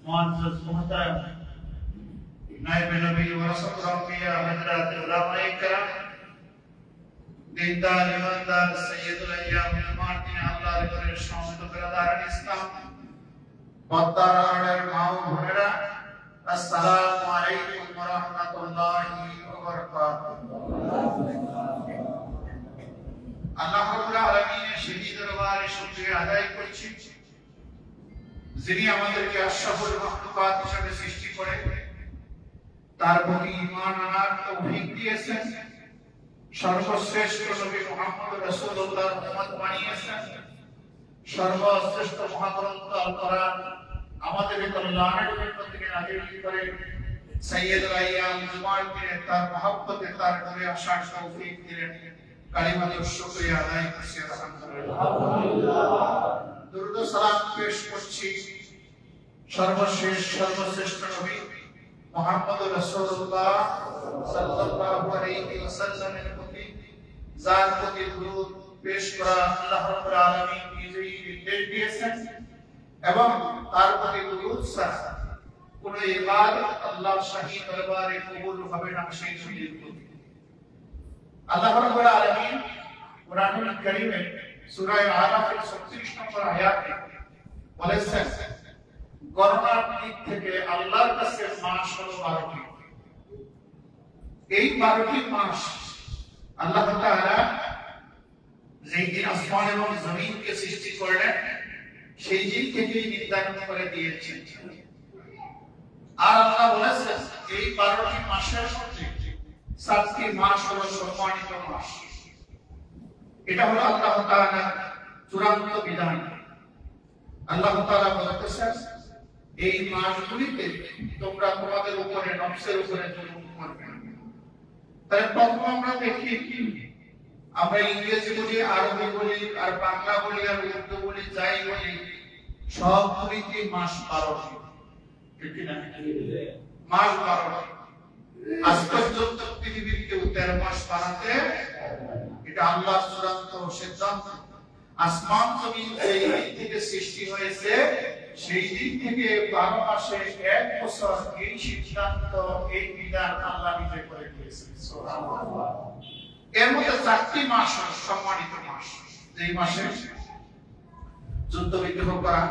मुअज़्ज़ज़ मोहतरम नायब नबी व रसूल अंबिया हज़रत उलमाए किराम दीनदार ईमानदार सय्यदुल अय्याम मार्टिन अल्लाह रे शामिल बिरादर इस्लाम पत्तारार माओ भोनेरा अस्सलामु अलैकुम व रहमतुल्लाहि व बरकातुहू। আল্লাহ রাব্বুল আলামিনের শেষ দরবারে শুকরিয়া আদায় করছি যিনি আমাদেরকে আশরাফুল মাখলুকাত হিসেবে সৃষ্টি করে তার প্রতি ঈমান আনার তৌফিক দিয়েছেন, সর্বশ্রেষ্ঠ নবী মুহাম্মদ রাসূলুল্লাহর উম্মত বানিয়েছেন, সর্বশ্রেষ্ঠ মহাগ্রন্থ আল কোরআন আমাদের কল্যাণের জন্য তিনি নাযিল করে সাইয়্যিদুল আইয়াম জুমার দিনে তার মহব্বতে তার ঘরে আসার তৌফিক দিলেন। কালিমাতুশ শুকরিয়া আদায় করছি আলহামদুলিল্লাহ। দুরূদ ও সালাম পেশ করছি সর্বশ্রেষ্ঠ নবী মুহাম্মদ রাসূলুল্লাহ সাল্লাল্লাহু আলাইহি ওয়াসাল্লামের প্রতি, যার প্রতি দুরূদ পেশ করা আল্লাহ রাব্বুল আলামিন নিজেই নির্দেশ দিয়েছেন এবং তার প্রতি দুরূদ ছাড়া কোন ইবাদত আল্লাহর শাহী দরবারে কবুল হবে না সেই সুযোগ। আল্লাহ রাব্বুল আলামিন কুরআনুল কারীমে সূরা আরাফের 36 নম্বর আয়াতে বলেছেন গণনার দিক থেকে আল্লাহর কাছে মাস হলো 12টি। এই 12টি মাস আল্লাহ তাআলা যেই দিন আসমান এবং জমিনকে সৃষ্টি করলেন সেই দিন থেকেই নির্ধারণ করে দিয়েছেন। আর আল্লাহ বলেছেন এই 12টি মাসের মধ্যে 7টি মাস হলো সম্মানিত মাস। এটা হলো আল্লাহ তাআলার চূড়ান্ত বিধান। আল্লাহ তাআলা বলতেছেন এই মাসগুলিতে তোমরা তোমাদের উপরে নফসের উপরে জুলুম করবে না। তাহলে প্রথম আমরা দেখি আমরা ইংরেজি বলি, আরবি বলি, আর বাংলা বলি, আর উর্দু বলি, যাই বলি সবগুলিতে মাস 12টি। ঠিক না? মাস 12টি। আজ পর্যন্ত পৃথিবীর কেউ 13 মাস বানাতে, এটা আল্লাহর চূড়ান্ত সিদ্ধান্ত। আসমান জমিন এই দিন থেকে সৃষ্টি হয়েছে সেই দিন থেকে 12 মাসে 1 বছর এই সিদ্ধান্ত এই বিধান আল্লাহ নিজে করে দিয়েছেন। সুবহানাল্লাহ। এর মধ্যে 4টি মাস সম্মানিত মাস, যেই মাসে যুদ্ধ বিগ্রহ করা,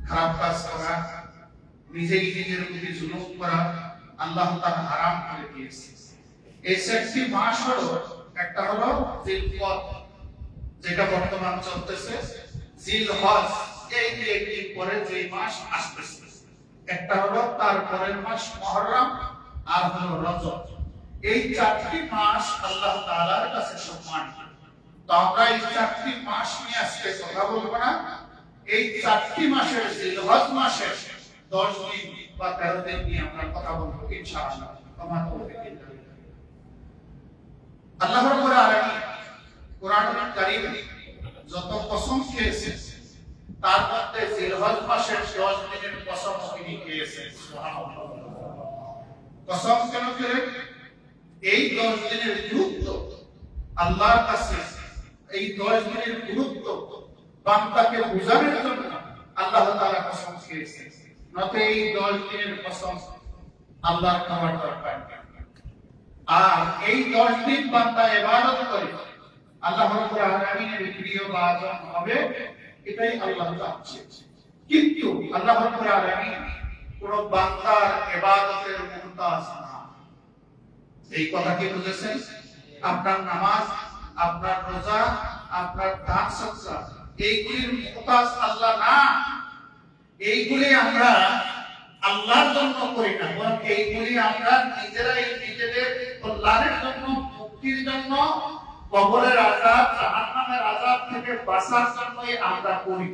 খারাপ কাজ করা, নিজেই নিজের প্রতি জুলুম করা আল্লাহ তাআলা হারাম করে দিয়েছে। এই 4টি মাস হলো, একটা হলো জিলকদ যেটা বর্তমান চলতেছে, জিলহজ এই একদিন পরে যে মাস আসতেছে, একটা হলো তার পরের মাস মুহররম, আর হলো রজব। এই 4টি মাস আল্লাহ তাআলার কাছে সম্মানিত। তো আমরা এই 4টি মাস নিয়ে আজকে কথা বলবো না। এই 4টি মাসের জিলহজ মাসের 10 দিন বা 13 দিন নিয়ে আমরা কথা বলবো ইনশাআল্লাহ। আল্লাহ রাব্বুল আলামিন কুরআনুল কারীমে যত কসম খেয়েছেন তার মধ্যে জিলহজ মাসের 10 দিনের কসম তিনি খেয়েছেন। সুবহানাল্লাহ। কসম কেন করেন? এই 10 দিনের গুরুত্ব আল্লাহর কাছে, এই 10 দিনের গুরুত্ব বান্দাকে বোঝানোর জন্য আল্লাহ তাআলা কসম খেয়েছেন। নতে এই 10 দিনের কসম আল্লাহর খাবার দরকার। আর এই 10 দিন বান্দা ইবাদত করে আল্লাহ রাব্বুল আলামিনের প্রিয় বান্দা হবে, এটাই আল্লাহ চাচ্ছে। কিন্তু আল্লাহ রাব্বুল আলামিন কোন বান্দার ইবাদতের মুহতাজ না। এই কথা কি বুঝেছেন? আপনার নামাজ, আপনার রোজা, আপনার দান সদকা এইগুলির মুহতাজ আল্লাহ না। এইগুলি আমরা আল্লাহর জন্য করি না, বরং এইগুলি আমরা নিজেরাই নিজেদের কল্যাণের জন্য, মুক্তির জন্য, কবরের আযাব, জাহান্নামের আযাব থেকে বাঁচার জন্যই আমরা করি।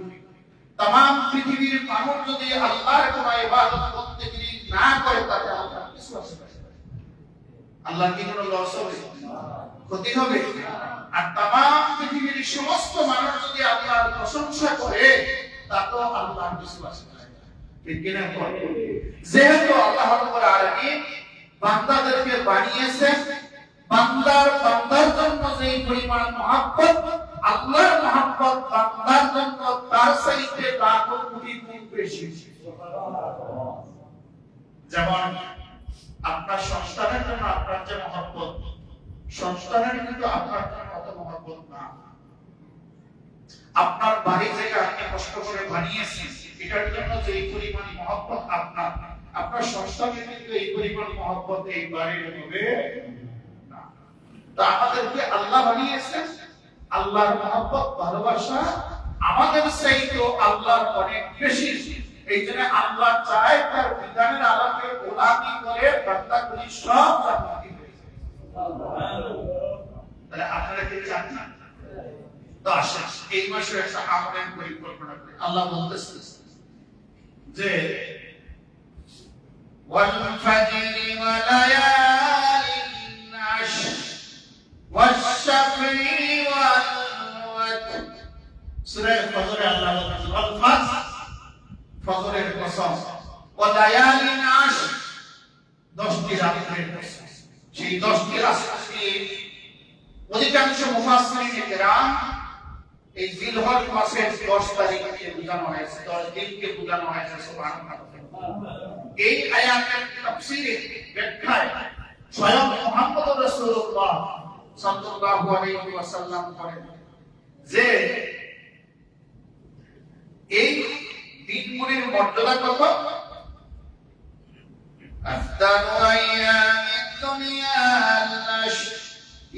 तमाम পৃথিবীর মানুষ যদি আল্লাহর কোন ইবাদত বন্দেগী না করে তাহলে আল্লাহ কিছু আসবে না। আল্লাহ কি কোনো লস হবে? ক্ষতি হবে? আর तमाम পৃথিবীর সমস্ত মানুষ যদি আল্লাহর প্রশংসা করে তাতেও আল্লাহ কিছু আসবে না। ঠিক কি না? যেহেতু আল্লাহ রাব্বুল আলামিন বান্দাদেরকে বানিয়েছেন, বান্দার জন্য যে পরিমাণ মহব্বত, আল্লাহর মহব্বত বান্দার জন্য তার চাইতে লাখো কোটি গুণ বেশি। যেমন আপনার সন্তানের জন্য আপনার যে মহব্বত, সন্তানের কিন্তু আপনার জন্য অত মহব্বত না। আপনার বাড়ি থেকে আপনি কষ্ট করে বানিয়েছেন, এটার জন্য যে এই পরিমাণ মহব্বত আপনার, আপনার সন্তানের কিন্তু এই পরিমাণ মহব্বত এই বাড়ির হবে না। তো আমাদেরকে আল্লাহ বানিয়েছেন, আল্লাহর মহব্বত ভালোবাসা আমাদের চাইতেও আল্লাহর অনেক বেশি। এই জন্য আল্লাহ চায় তার বিধানের আলোকে গোলামি করে বান্দাগুলি সব জান্নাতি হয়ে যায়। তাহলে আপনারা কি চান না? তো আসেন এই মাসে একটা আমলের পরিকল্পনা করি। আল্লাহ বলতেছেন যে ওয়াল ফাজরি ওয়া লায়ালিন আশর ওয়াশ শাফি ওয়াল ওয়াতর। সূরা ফজরে আল্লাহ বলতেছেন ওয়াল ফাজর, ফজরের কসম, ওয়া লায়ালিন আশর, 10টি রাতের কসম। সেই 10টি রাত্রি অধিকাংশ মুফাসসিরিনে কেরাম এই জিলহজ মাসের 10 তারিখকে বোঝানো হয়েছে, 10 দিনকে বোঝানো হয়েছে। সুবহানাল্লাহ। এই আয়াতের তাফসীরে ব্যাখ্যায় স্বয়ং মুহাম্মদ রাসূলুল্লাহ সাল্লাল্লাহু আলাইহি ওয়াসাল্লাম বলেন যে এই দিনগুলির মর্যাদা কত? আফদালু আইয়ামিদ দুনিয়া আল-আশর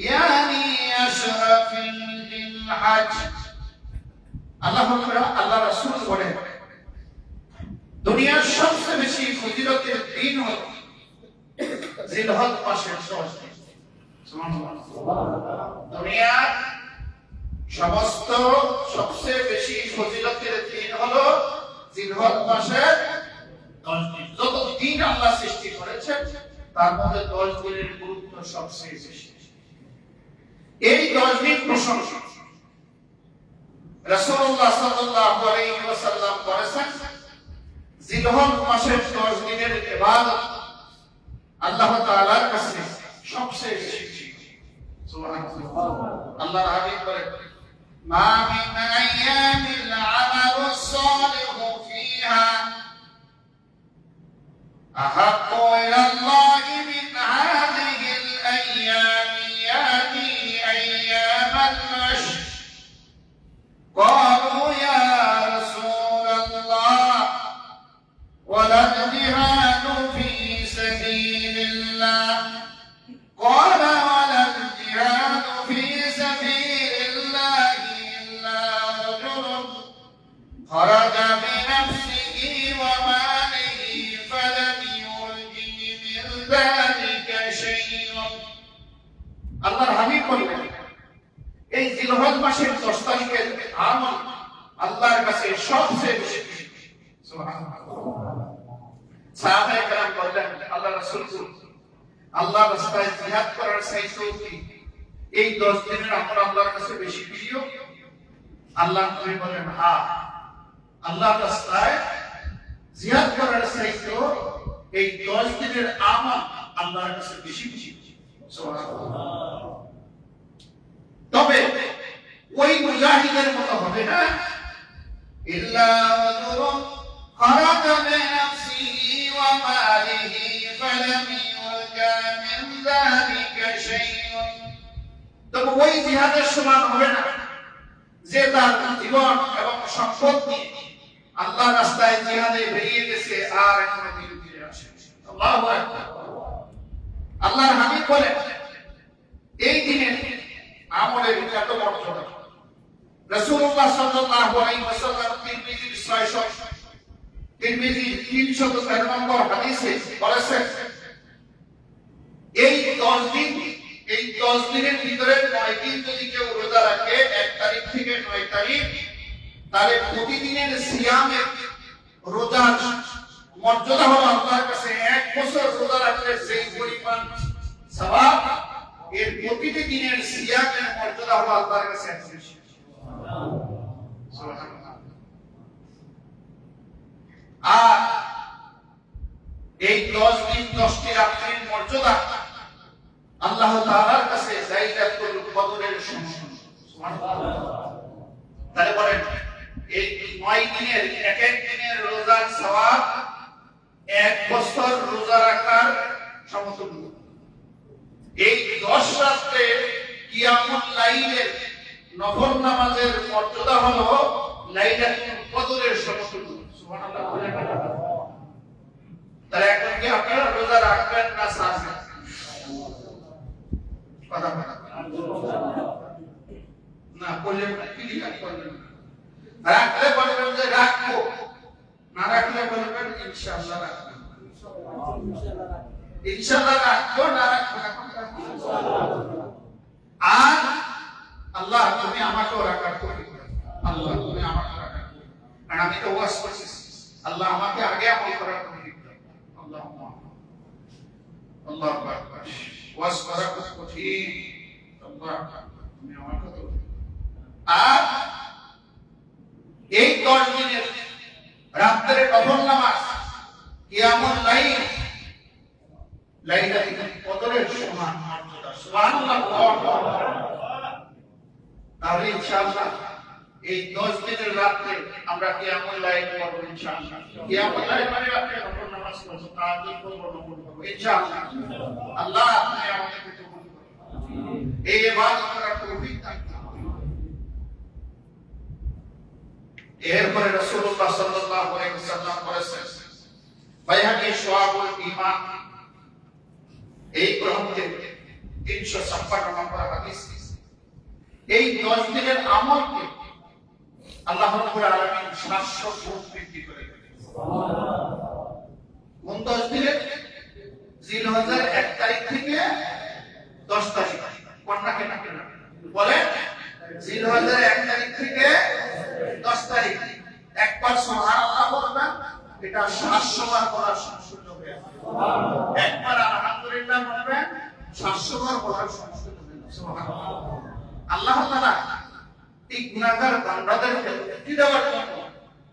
ইয়ানি আশরাফিল জিলহজ। আল্লাহ রাসূল বলেন দুনিয়ার সবচেয়ে বেশি ফজিলতের দিন হলো জিলহজ মাসের 10 দিন। সুবহানাল্লাহ। দুনিয়ার সমস্ত সবচেয়ে বেশি ফজিলতের দিন হলো জিলহজ মাসের 10 দিন। যত দিন আল্লাহ সৃষ্টি করেছেন তার মধ্যে 10 দিনের গুরুত্ব সবচেয়ে বেশি। এই 10 দিন প্রশংসা রাসূলুল্লাহ সাল্লাল্লাহু আলাইহি ওয়াসাল্লাম বলেছেন জিলহজ মাসের 10 দিনের ইবাদত আল্লাহ তাআলার কাছে সবচেয়ে বেশি। সুবহানাল্লাহ। আল্লাহর হাবিব বলেন মা মিন আইয়ামিল আমালুস সালিহু ফিহা আহাব্বু ইলাল্লাহি মিন হাযিহিল আইয়ামি ইয়ানি আইয়ামাল আশর। قالوا يا رسول الله ولا الجهاد في سبيل الله قال ولا الجهاد في سبيل الله إلا رجل خرج بنفسه وماله فلم يرجع من ذلك شيئا। আল্লাহর হাবিব বলেন এই জিলহজ মাসের 10 তারিখের আমল আল্লাহর কাছে সবচেয়ে বেশি। সুবহানাল্লাহ। সাহাবায়ে কেরাম বললেন আল্লাহর রাসূল আল্লাহর রাস্তায় জিহাদ করার চাইতেও কি এই 10 দিনের আমল আল্লাহর কাছে বেশি প্রিয়? আল্লাহ নবী বলেন হ্যাঁ, আল্লাহর রাস্তায় জিহাদ করার চাইতেও এই 10 দিনের আমল আল্লাহর কাছে বেশি প্রিয়। সুবহানাল্লাহ। তবে ওই মুজাহিদের মতো হবে না ইল্লা রাজুলুন খারাজা বিনাফসিহি ওয়া মালিহি ফালাম ইউরজা মিন যালিকা শাইউন। তবে ওই জিহাদের সমান হবে না যে তার জীবন এবং সম্পদ নিয়ে আল্লাহর রাস্তায় জিহাদে বেরিয়ে গেছে আর এখনো ফিরে আসে। আল্লাহু আকবার। আল্লাহর হাবিব বলেন এই দিনে আমলের এত মর্যাদা। রাসূলুল্লাহ সাল্লাল্লাহু আলাইহি ওয়াসাল্লাম তিরমিজির 313 নম্বর হাদিসে বলেছেন এই 10 দিনের ভিতরে 9 দিন যদি কেউ রোজা রাখে 1 তারিখ থেকে 9 তারিখ, তাহলে প্রতিদিনের সিয়ামের রোজার মর্যাদা হলো আল্লাহর কাছে 1 বছর রোজা রাখলে সেই পরিমাণ সওয়াব, এর প্রতিটি দিনের সিয়ামের মর্যাদা হলো আল্লাহর কাছে 1 বেশি। সুবহানাল্লাহ। আর এই 10 দিন 10টি রাতের মর্যাদা আল্লাহ তাআলার কাছে লাইলাতুল কদরের সমান। সুবহানাল্লাহ। তাহলে বলেন এই 9 দিনের এক এক দিনের রোজার সওয়াব 1 বছর রোজা রাখার সমতুল্য। এই 10 রাতে কিয়ামুল লাইলের নফল নামাজের মর্যাদা হলো লাইলাতুল কদরের সমতুল্য। সুবহানাল্লাহ। তাহলে এখন কি আপনারা রোজা রাখবেন না ছাড়বেন? কথা বলেন না, বললে ক্লিয়ার করবেন। রাখলে বলবেন যে রাখবো, না রাখলে বলবেন ইনশাআল্লাহ রাখবো। ইনশাআল্লাহ রাখবো, না রাখবো আর আল্লাহ তুমি আমাকে রাখার করে, আল্লাহ তুমি আমাকে রাখার করে। আর আমি তো ওয়াজ করছি, আল্লাহ আমাকে আগে আমল করার করে দিতে। আল্লাহ আল্লাহ আকবার। ওয়াজ করা খুব কঠিন, আল্লাহ তুমি আমাকে তো। আর এই 10 দিনের রাতের নফল নামাজ কিয়ামুল লাইল লাইলাতুল কদরের সমান মর্যাদা। সুবহানাল্লাহ। তাহলে ইনশাআল্লাহ এই 10 দিনের রাতে আমরা কিয়ামুল লাইল করব ইনশাআল্লাহ। কিয়ামুল লাইল মানে আপনি নফল নামাজ করব, তাহাজ্জুদ করব, নফল করব ইনশাআল্লাহ। আল্লাহ আপনি আমাদেরকে কবুল করুন, এই ইবাদত করার তৌফিক দান করুন। এরপরে রাসূলুল্লাহ সাল্লাল্লাহু আলাইহি ওয়াসাল্লাম বলেছেন, বাইহাকী শুআবুল ঈমান এই গ্রন্থে 356 নম্বর হাদিস, এই 10 দিনের আমলকে আল্লাহ রাব্বুল আলামিন 700 গুণ বৃদ্ধি করে দিয়েছেন। কোন 10 দিনে? জিলহজের 1 তারিখ থেকে 10 তারিখ। কোনটা কেন বলে? জিলহজের 1 তারিখ থেকে 10 তারিখ। একবার সুবহানাল্লাহ বলবেন, এটা 700 বার বলার সুযোগ হবে। একবার আলহামদুলিল্লাহ বলবেন, 700 বার বলার সুযোগ হবে। সুবহানাল্লাহ। আল্লাহ তাআলা এই গুনাহগার বান্দাদেরকে মুক্তি দেওয়ার জন্য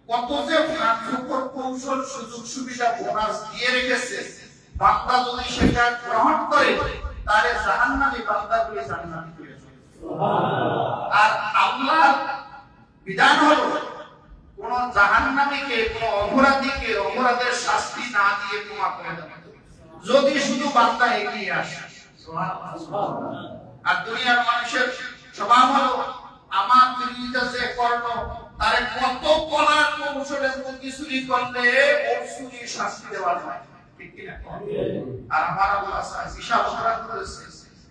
কত যে ফাঁকফোকর কৌশল সুযোগ সুবিধা বোনাস দিয়ে রেখেছে, বান্দা যদি সেটা গ্রহণ করে তাহলে জাহান্নামী বান্দাগুলো জান্নাতে চলে যাবে। সুবহানাল্লাহ। আর আল্লাহর বিধান হলো কোন জাহান্নামীকে, কোন অপরাধীকে অপরাধের শাস্তি না দিয়ে ক্ষমা করে দেওয়া, যদি শুধু বান্দা এগিয়ে আসে। সুবহানাল্লাহ। আর দুনিয়ার মানুষের স্বভাব হলো আমার বিরোধিতা যে করলো তারে কত কলার কৌশলে মুরগি চুরি করলে ওর চুরি শাস্তি দেওয়া হয়, ঠিক কি না? আর আমার আল্লাহ বিশাল অপরাধ করেছে,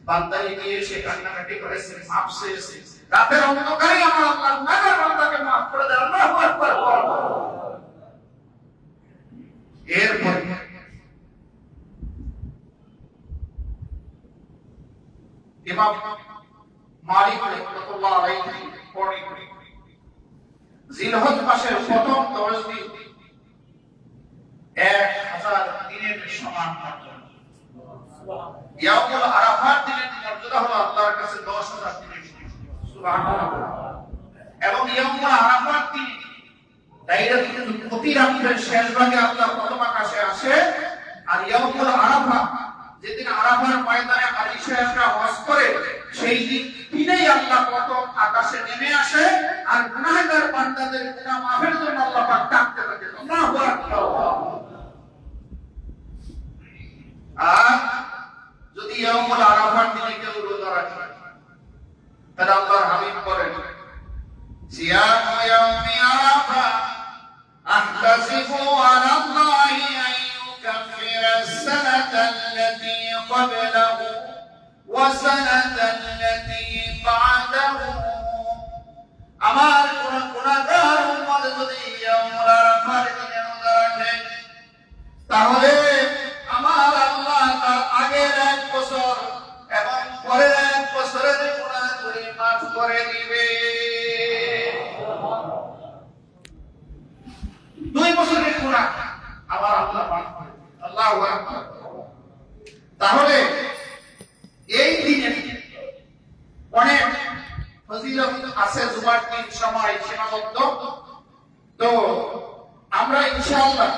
বান্দা এগিয়ে এসে কান্নাকাটি করেছে, মাপ চেয়েছে, রাতের অন্ধকারে আমার আল্লাহ গুনাহগার বান্দাকে মাফ করে দেয়। আল্লাহু আকবার। এরপরে ইমাম মালিক রাহমাতুল্লাহ আলাইহি পড়ি জিলহজ মাসের প্রথম 10 দিন 1000 দিনের সমান মর্যাদা। ইয়াউমুল আরাফার দিনের মর্যাদা হলো আল্লাহর কাছে 10000 দিনের সমান। সুবহানাল্লাহ। এবং ইয়াউমুল আরাফার দিন লাইলাতুল প্রতি রাতের শেষ ভাগে আল্লাহ প্রথম আকাশে আসে। আর ইয়াউমুল আরাফা, যেদিন আরাফার ময়দানে হাজী সাহেবরা হজ করে, সেই দিনেই আল্লাহ প্রথম আকাশে নেমে আসে আর গুনাহগার বান্দাদের গুনাহ মাফের জন্য আল্লাহ পাক ডাকতে থাকে। আল্লাহু আকবার। আর যদি ইয়াউমুল আরাফার দিনে কেউ রোজা রাখে, তাহলে আল্লাহর হাবিব বলেন, সিয়ামু ইয়াউমি আরাফা আহতাসিবু আলা আল্লাহি আন ইউকাফিরা আস-সানাতা আল্লাতী ক্বাবলাহু ওয়া সানাতা আল্লাতী বা'দাহু। আমার কোন গুনাহগার উম্মত যদি ইয়াউমুল আরাফার দিনে রোজা রাখে, তাহলে আমার আল্লাহ তার আগের 1 বছর এবং পরের 1 বছরের গুনাহগুলি মাফ করে দিবে। 2 বছরের গুনাহ আমার আল্লাহ মাফ করে দিবে। আল্লাহু আকবার। তাহলে এই দিনে অনেক ফজিলত আছে, জুমার দিন সময় সীমাবদ্ধ। তো আমরা ইনশাআল্লাহ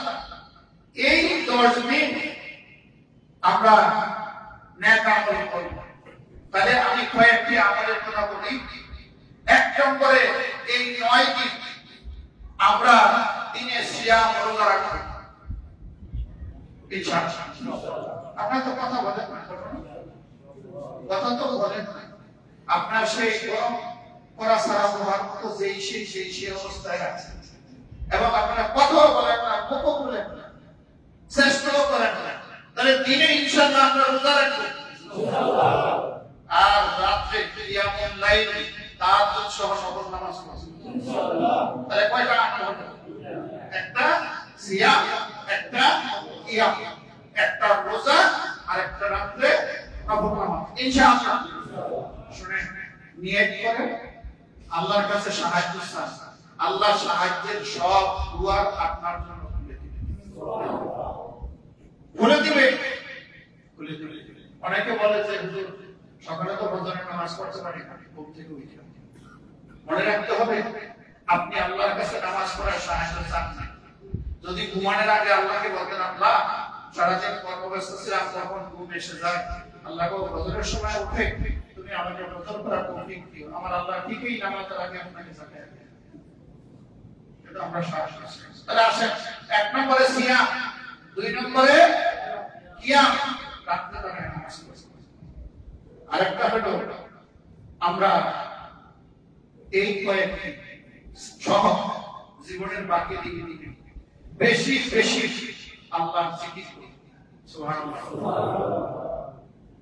এই 10 দিন আমরা নেক আমল করব। তাহলে আমি কয়েকটি আমলের কথা বলি। 1 নম্বরে এই 9 দিন আমরা দিনে সিয়াম রোজা রাখব ইনশাআল্লাহ। আপনারা তো কথা বলেন না, কথা তো বলেন না। আপনার সেই গরম করা সারা ব্যবহার তো সেই অবস্থায় আছে, এবং আপনারা কথাও বলেন না, মুখও বলেন না, চেষ্টাও করেন না। তাহলে দিনে ইনশাআল্লাহ আমরা রোজা রাখবো আর রাত্রে কিয়ামুল লাইল তাহাজ্জুদ সহ নফল নামাজ পড়ব ইনশাআল্লাহ। তাহলে কয়টা আমল হলো? একটা সিয়াম, একটা কিয়াম, একটা রোজা আর একটা রাত্রে নফল নামাজ ইনশাআল্লাহ। শুনে নিয়ত করে আল্লাহর কাছে সাহায্য চান, আল্লাহ সাহায্যের সব দুয়ার আপনার জন্য খুলে দিবে। অনেকে বলে যে হুজুর সকালে তো ফজরের নামাজ পড়তে পারি না, ঘুম থেকে উঠে। মনে রাখতে হবে আপনি আল্লাহর কাছে নামাজ পড়ার সাহায্য চান না। যদি ঘুমানোর আগে আল্লাহকে বলতেন, আল্লাহ সারাদিন কর্মব্যস্ত ছিলাম, তখন ঘুম এসে যায়, আল্লাহ গো ফজরের সময় উঠে তুমি আমাকে ফজর করার তৌফিক দিও, আমার আল্লাহ ঠিকই নামাজের আগে আপনাকে জানায়। এটা আমরা সাহায্য চাই। তাহলে আসেন, এক নম্বরে সিয়াম, দুই নম্বরে কিয়াম, রাত্রে দাঁড়ায় নামাজ পড়ব। আরেকটা হলো আমরা এই কয়েকটি সহ জীবনের বাকি দিকে বেশি বেশি আল্লাহর জিকির করি। সুবহানাল্লাহ।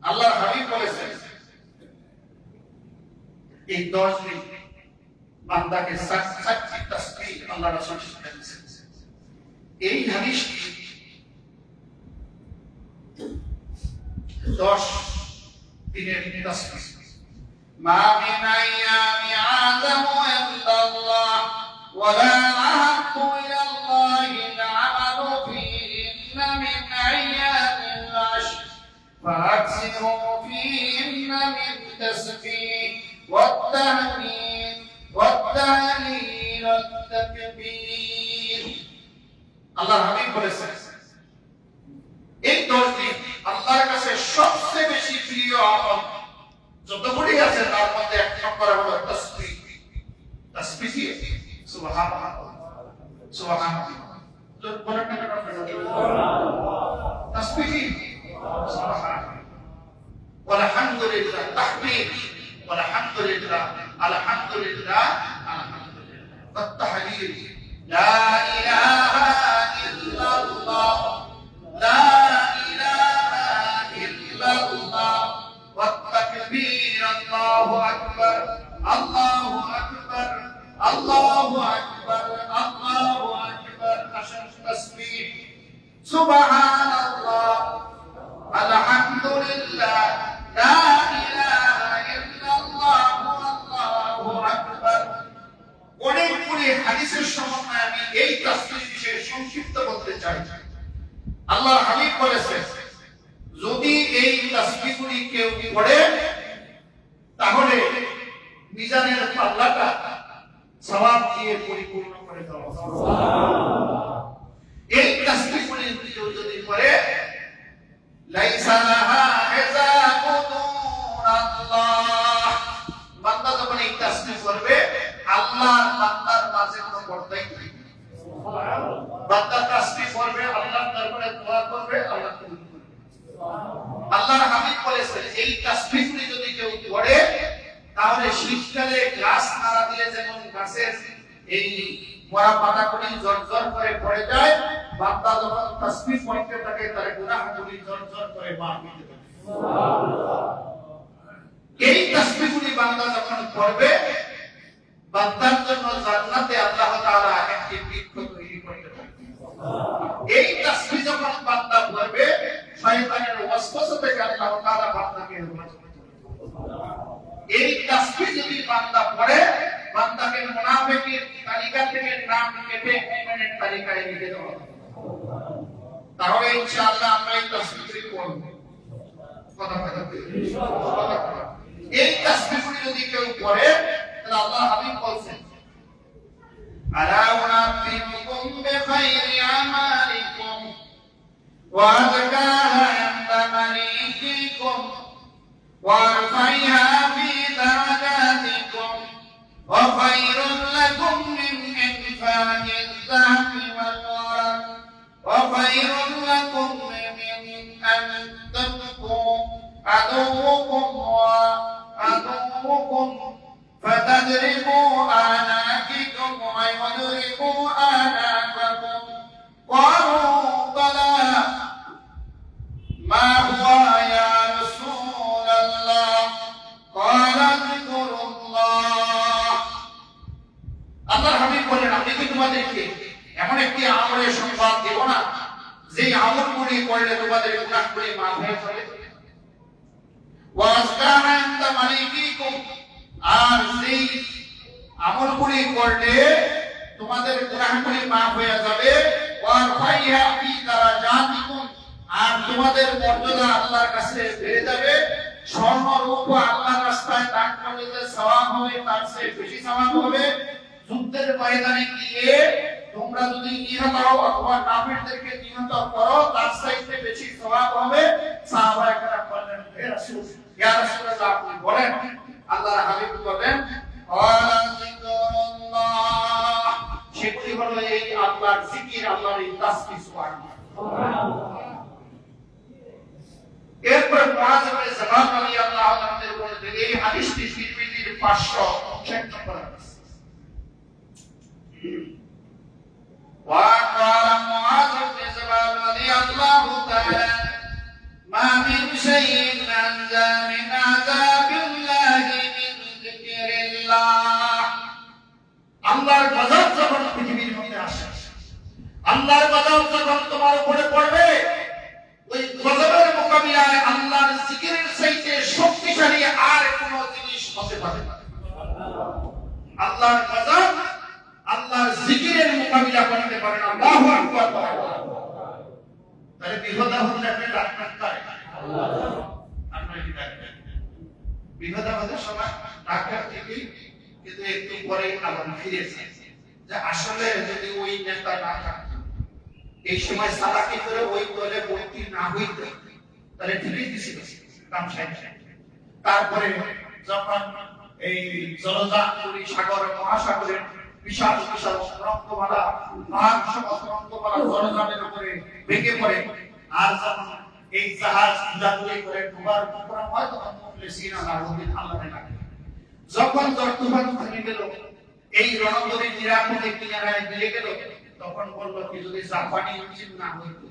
আল্লাহর হাবিব বলেছেন এই 10 দিন বান্দাকে সাচ্চি তাসবিহ আল্লাহ রাসূল শিখিয়েছেন। এই হাদিসটি 10 দিনের তাসবিহ। মা মিন আইয়ামি আযামু ইনদাল্লাহ ওয়ালা আহাব্বু ইলাল্লাহি আল-আমালু ফীহিন্না মিন আইয়ামিল আশর ফাআকসিরু ফীহিন্না মিন তাসবিহ ওয়াত-তাহমীদ ওয়াত-তাহলীল ওয়াত-তাকবীর। আল্লাহর হাবিব বলেছেন এই 10 দিন আল্লাহর কাছে সবচেয়ে বেশি প্রিয় আমল যতগুলি আছে তার মধ্যে এক নম্বর হলো তাসবিহ। তাসবিহ সুবহানাল্লাহ, সুবহানাল্লাহ। তো বলেন না কেন সুবহানাল্লাহ? তাসবিহ সুবহানাল্লাহ, আলহামদুলিল্লাহ, তাহমীদ আলহামদুলিল্লাহ, আলহামদুলিল্লাহ, আলহামদুলিল্লাহ, ওয়াত তাহলীল লা ইলাহা ইল্লাল্লাহ, লা ইলাহা ইল্লাল্লাহ, ওয়াত তাকবীর, আল্লাহু আকবার, আল্লাহু আকবার, আল্লাহু আকবার, আল্লাহু আকবার। আসল তাসবিহ সুবহানাল্লাহ, আলহামদুলিল্লাহ, লা ইলাহা ইল্লাল্লাহ, আল্লাহু আকবার। অনেকগুলি হাদিসের সমন্বয়ে আমি এই তাসবিহ বিষয়ে সংক্ষিপ্ত বলতে চাই। আল্লাহর হাবিব বলেছেন যদি এই তাসবিহগুলি কেউ পড়ে তাহলে মিজানের পাল্লাটা সওয়াব দিয়ে পরিপূর্ণ করে দেওয়া হবে। এই তাসবিহগুলি কেউ যদি পড়ে লাইসা লাহা হিসাবুন আল্লাহ, বান্দা যখন এই তাসবিহ করবে আল্লাহ বান্দার মাঝে কোনো পর্দাই নেই। বান্দা তাসবিহ করবে, আল্লাহর দরবারে দোয়া করবে, আল্লাহ কবুল করবে। আল্লাহর হাবিব বলেছেন এই তাসবিহগুলি যদি কেউ পড়ে তাহলে শীতকালে গাছ নাড়া দিলে যেমন গাছের এই মরা পাতাগুলি ঝরঝর করে পড়ে যায়, বান্দা যখন তাসবিহ পড়তে থাকে তার গুনাহগুলি ঝরঝর করে মাফ হয়ে যায়। এই তাসবিহগুলি বান্দা যখন পড়বে বান্দার জন্য জান্নাতে আল্লাহ তাআলা একটি বৃক্ষ তৈরি করে দেবেন। এই তাসবিহ যখন বান্দা পড়বে শয়তানের ওয়াসওয়াসা থেকে আল্লাহ তাআলা বান্দাকে হেফাজত করবেন। এই তাসবিহ যদি বান্দা পড়ে বান্দাকে মুনাফিকের তালিকা থেকে নাম কেটে মুমিনের তালিকায় লিখে দেওয়া হবে। তাহলে ইনশাআল্লাহ আমরা এই তাসবিহটি পড়ব। কথা ইনশাআল্লাহ। এই তাসবিহটি যদি কেউ পড়ে তাহলে আল্লাহ হাবিব বলেন আলা উনাবিকুম বিখাইরি আমালিকুম ওয়া আযকাহা ইনদা মালিকিকুম ওয়া আরফাইহা ফি দারাজাতিকুম ওয়া খায়রুল লাকুম মিন ইনফাকি খায়রুল লাকুম মিন আন তাকু আদুউকুম ওয়া আদুউকুম ফাতাদরিবু আনাকিকুম ওয়া ইয়াদরিবু আনাকাকুম ক্বালু বালা মা হুয়া ইয়া রাসূলুল্লাহ ক্বালা যিকরুল্লাহ। আল্লাহর হাবিব বলেন, আমি কি তোমাদেরকে এমন একটি আমলের সংবাদ দেব না যে আমলগুলি করলে তোমাদের গুনাহগুলি মাফ হয়ে যাবে? ওয়াসকানা আনতা মালিকিকুম, আর সেই আমলগুলি করলে তোমাদের গুনাহগুলি মাফ হয়ে যাবে। ওয়ারফাইহা ফি দারাজাতিকুম, আর তোমাদের মর্যাদা আল্লাহর কাছে বেড়ে যাবে। স্বর্ণ রূপ আল্লাহর রাস্তায় দান করলে যে সওয়াব হবে তার চেয়ে বেশি সওয়াব হবে। যুদ্ধের ময়দানে গিয়ে তোমরা যদি নিহত হও অথবা কাফেরদেরকে নিহত করো তার চাইতে বেশি সওয়াব হবে। সাহাবায়ে কেরাম বললেন, হে রাসূল, ইয়া রাসূলুল্লাহ, আপনি বলেন। আল্লাহর হাবিব বলেন, ক্বালা যিকরুল্লাহ, সেটি হলো এই আল্লাহর জিকির, আল্লাহর এই তাসবিহ, সুবহানাল্লাহ। এরপর মুআয ইবনে জাবাল রাদিয়াল্লাহু আনহু বলেন, এই হাদিসটি তিরমিজির 506 নম্বর হাদিস। وقال معاذ بن جبل رضي الله تعالى ما من شيء أنزل من عذاب الله من ذكر الله। আল্লাহর গজব যখন পৃথিবীর মধ্যে আসে, আল্লাহর গজব যখন তোমার উপরে পড়বে, ওই গজবের মোকাবিলায় আল্লাহর জিকিরের চাইতে শক্তিশালী আর কোনো জিনিস হতে পারে না। আল্লাহর গজব আল্লাহর জিকিরের মোকাবিলা করতে পারে না। আল্লাহু আকবার। তাহলে বিপদ হলে আপনি ডাক্তার পারে আল্লাহ, আপনার কি ডাক্তার বিপদ আমাদের সময় ডাক্তার থেকে, কিন্তু একটু পরেই আবার ফিরে যায় যে আসলে যদি ওই নেতা না থাকতো, এই সময় সালাকি করে ওই দলে ভর্তি না হইতো, তাহলে ঠিকই দিছিল কাম সাইড। তারপরে যখন এই জলযানগুলি সাগর মহাসাগরের বিশাল বিশাল রক্তমালা, রক্তমালা জলযানের উপরে ভেঙে পড়ে, আর যখন এই জাহাজ জাদুই করে ডুবার প্রোগ্রাম হয়, তখন মুখলিসিন আলাউদ্দিন আল্লাহর নামে যখন তুফান থেমে গেল, এই রণতরী নিরাপদে কিনারায় নিয়ে গেল, তখন বলল কি যদি জাপানি ইঞ্জিন না হইত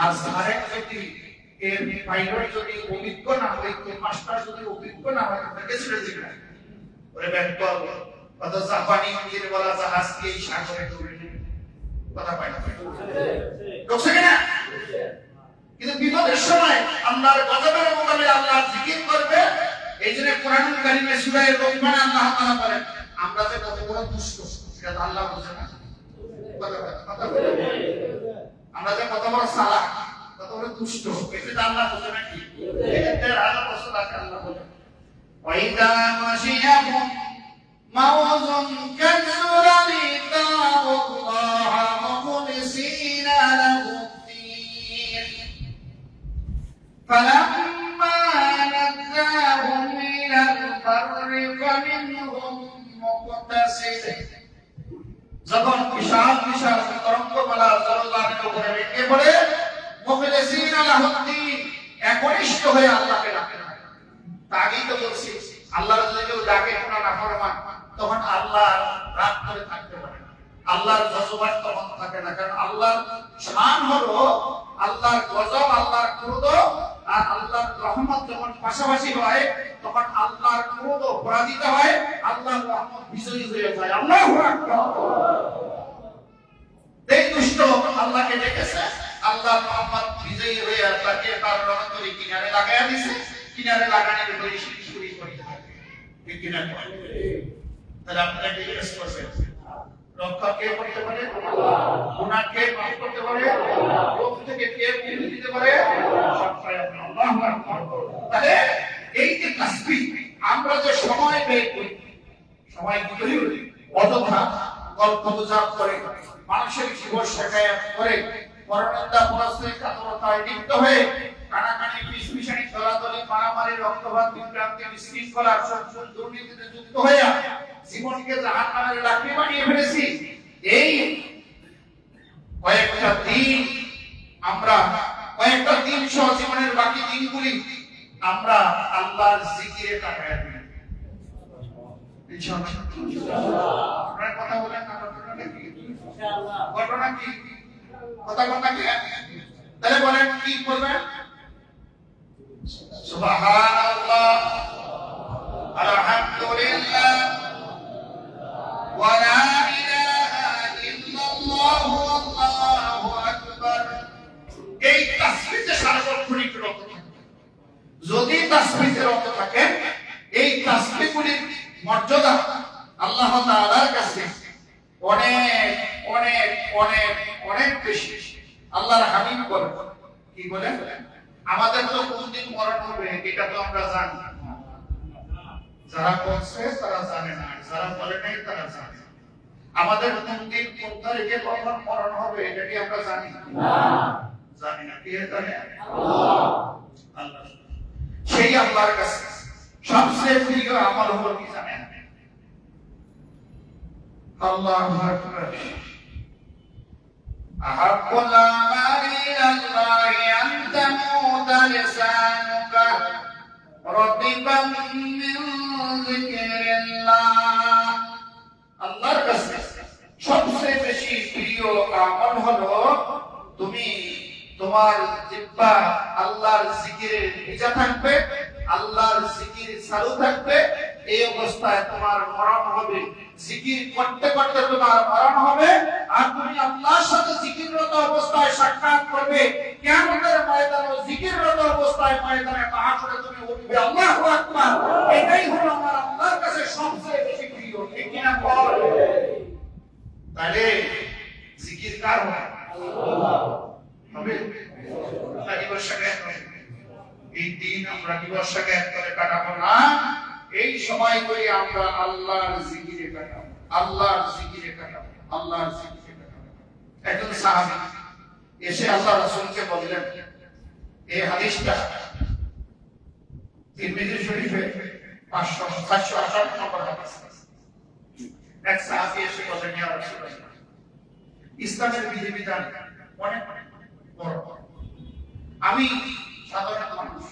আর সারেক যদি এর পাইলট যদি অভিজ্ঞ না হইত, মাস্টার যদি অভিজ্ঞ না হইত, তাকে ছেড়ে দিবে ওরে ব্যাকল কত জাপানি ইঞ্জিন বলা জাহাজ কি এই সাগরে ডুবে নেবে? কথা পায় না ঢুকছে কিনা? কিন্তু বিপদের সময় আল্লাহর গজবের মোকাবিলায় আল্লাহর জিকির করবে। এই জন্য কোরআনুল কারীমে সূরা লোকমান আল্লাহ তাআলা বলেন, আমরা যে কত বড় দুষ্ট সেটা আল্লাহ বোঝে না। আমরা যে কত বড় সালাহ, কত বড় দুষ্ট, এটা আল্লাহ বোঝে নাকি? এটা আল্লাহ বছর আগে আল্লাহ বলে, ওয়াইদা মাশিয়াকুম মাওযুন কাযুরানি তাআল্লাহ মুখলিসিনা লাহুদ্দীন ফালাম্মা নাজাহুম ইলাল বাররি ফামিনহুম মুকতাসিদ। যখন বিশাল বিশাল তরঙ্গমালা জলযানের উপরে ভেঙে পড়ে, মুখলিসিনা লাহুদ্দীন একনিষ্ঠ হয়ে আল্লাহকে ডাকে। আগেই তো বলছি, আল্লাহর যদি কেউ ডাকে কোনো নাফরমান, তখন আল্লাহ রাগ করে থাকতে পারে না, আল্লাহর গজব তখন থাকে না। কারণ আল্লাহর শান হলো আল্লাহর গজব, আল্লাহর ক্রোধ আর আল্লাহর রহমত যখন পাশাপাশি হয়, তখন আল্লাহর ক্রোধ পরাজিত হয়, আল্লাহর রহমত বিজয়ী হয়ে যায়। আল্লাহু আকবার। এই দুষ্ট আল্লাহকে ডেকেছে, আল্লাহ মুহাম্মদ বিজয়ী হয়ে তাকে তার রহমতের কিনারে লাগায়া দিয়েছে। কিনারে লাগানোর পরে শুরু করে থাকে, ঠিক কিনা? তাহলে আপনারা কি জিজ্ঞেস করবেন, রক্ষা কে করতে পারে? আল্লাহ। গুনাহ কে মাফ করতে পারে? আল্লাহ। রোগ থেকে কে মুক্তি দিতে পারে? আল্লাহ। আল্লাহু আকবার। তাহলে এই যে তাসবিহ আমরা যে সময় ব্যয় করি, সময় করি অযথা গল্প গুজব করে, মানুষের জীবন শেখায়াত করে, পরনিন্দা পরশ্রয় কাতরতায় লিপ্ত হয়ে, কানাকানি পিছপিছানি দলাদলি মারামারি রক্তপাত বিভ্রান্তি বিশৃঙ্খলা সংশোধন দুর্নীতিতে যুক্ত হয়ে জীবনকে জাহান্নামের লাকড়ি বানিয়ে ফেলেছি। এই কয়েকটা দিন আমরা কয়েকটা দিন সহ জীবনের বাকি দিনগুলি আমরা আল্লাহর জিকিরে কাটায় দিই ইনশাআল্লাহ। আপনারা কথা বলেন না, ঘটনা কি? ইনশাআল্লাহ। ঘটনা কি? কথা কথা কি? তাহলে বলেন কি করবেন? সুবহানাল্লাহ, আলহামদুলিল্লাহ, ওয়া লা ইলাহা ইল্লাল্লাহ, আল্লাহু আকবার। এই তাসবিহে সার্বক্ষণিক রত থাকে। যদি তাসবিহে রত থাকে, এই তাসবিহগুলির মর্যাদা আল্লাহ তাআলার কাছে অনেক অনেক অনেক অনেক বেশি। আল্লাহর হাবিব বলেন, কি বলেন? আমাদের তো কোন দিন মরণ হবে এটা তো আমরা জানি না। যারা বলছে তারা জানে না, যারা বলে নাই তারা জানে। আমাদের কোন দিন কোন তারিখে কখন মরণ হবে এটা কি আমরা জানি না? জানি না। কে জানে? আল্লাহ। সেই আল্লাহর কাছে সবচেয়ে প্রিয় আমল হলো কি জানেন? আল্লাহু আকবার। আহাব্বুল আমালি ইলাল্লাহি আন তামুতা লিসানুকা রাতিবান মিন যিকরিল্লাহ। আল্লাহর কাছে সবচেয়ে বেশি প্রিয় আমল হলো তুমি তোমার জিহ্বা আল্লাহর জিকিরে ভিজা থাকবে, আল্লাহর জিকির চালু থাকবে। এই অবস্থায় তোমার মরণ হবে। জিকির করতে করতে তোমার মরণ হবে, আর তুমি আল্লাহর সাথে জিকিররত অবস্থায় সাক্ষাৎ করবে। কিয়ামতের ময়দানে জিকিররত অবস্থায় ময়দানে মাহশরে তুমি উঠবে। আল্লাহু আকবার। এটাই হলো আমার আল্লাহর কাছে সবচেয়ে বেশি প্রিয়। ঠিক কি না বল? তাহলে জিকির কার হবে? আল্লাহ হবে। আল্লাহ দিবসকে এই দিন আমরা দিবসকে একবারে কাটাবো না। এই সময় করে আমরা আল্লাহর জিকিরে কাটাবো, আল্লাহর জিকিরে কাটাবো, আল্লাহর জিকিরে কাটাবো। একজন সাহাবী এসে আল্লাহ রাসূলকে বললেন, এই হাদিসটা তিরমিজি শরীফে 568 নম্বর হাদিস। এক সাহাবী এসে বললেন, ইয়া রাসূলুল্লাহ, ইসলামের বিধিবিধান অনেক বড়, আমি সাধারণ মানুষ,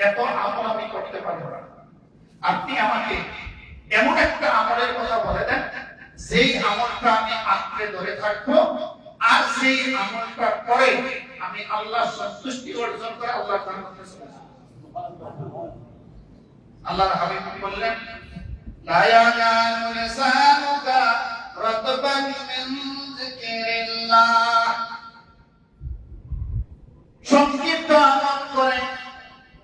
এত আমল আমি করতে পারবো না। আপনি আমাকে এমন একটা আমলের কথা বলে দেন যেই আমলটা আমি আঁকড়ে ধরে থাকবো, আর সেই আমলটা করে আমি আল্লাহর সন্তুষ্টি অর্জন করে আল্লাহর জান্নাতে চলে যাব। আল্লাহর হাবিব বললেন, লা ইয়াজালু লিসানুকা রাতবান মিন যিকরিল্লাহ। সংক্ষিপ্ত আমল করে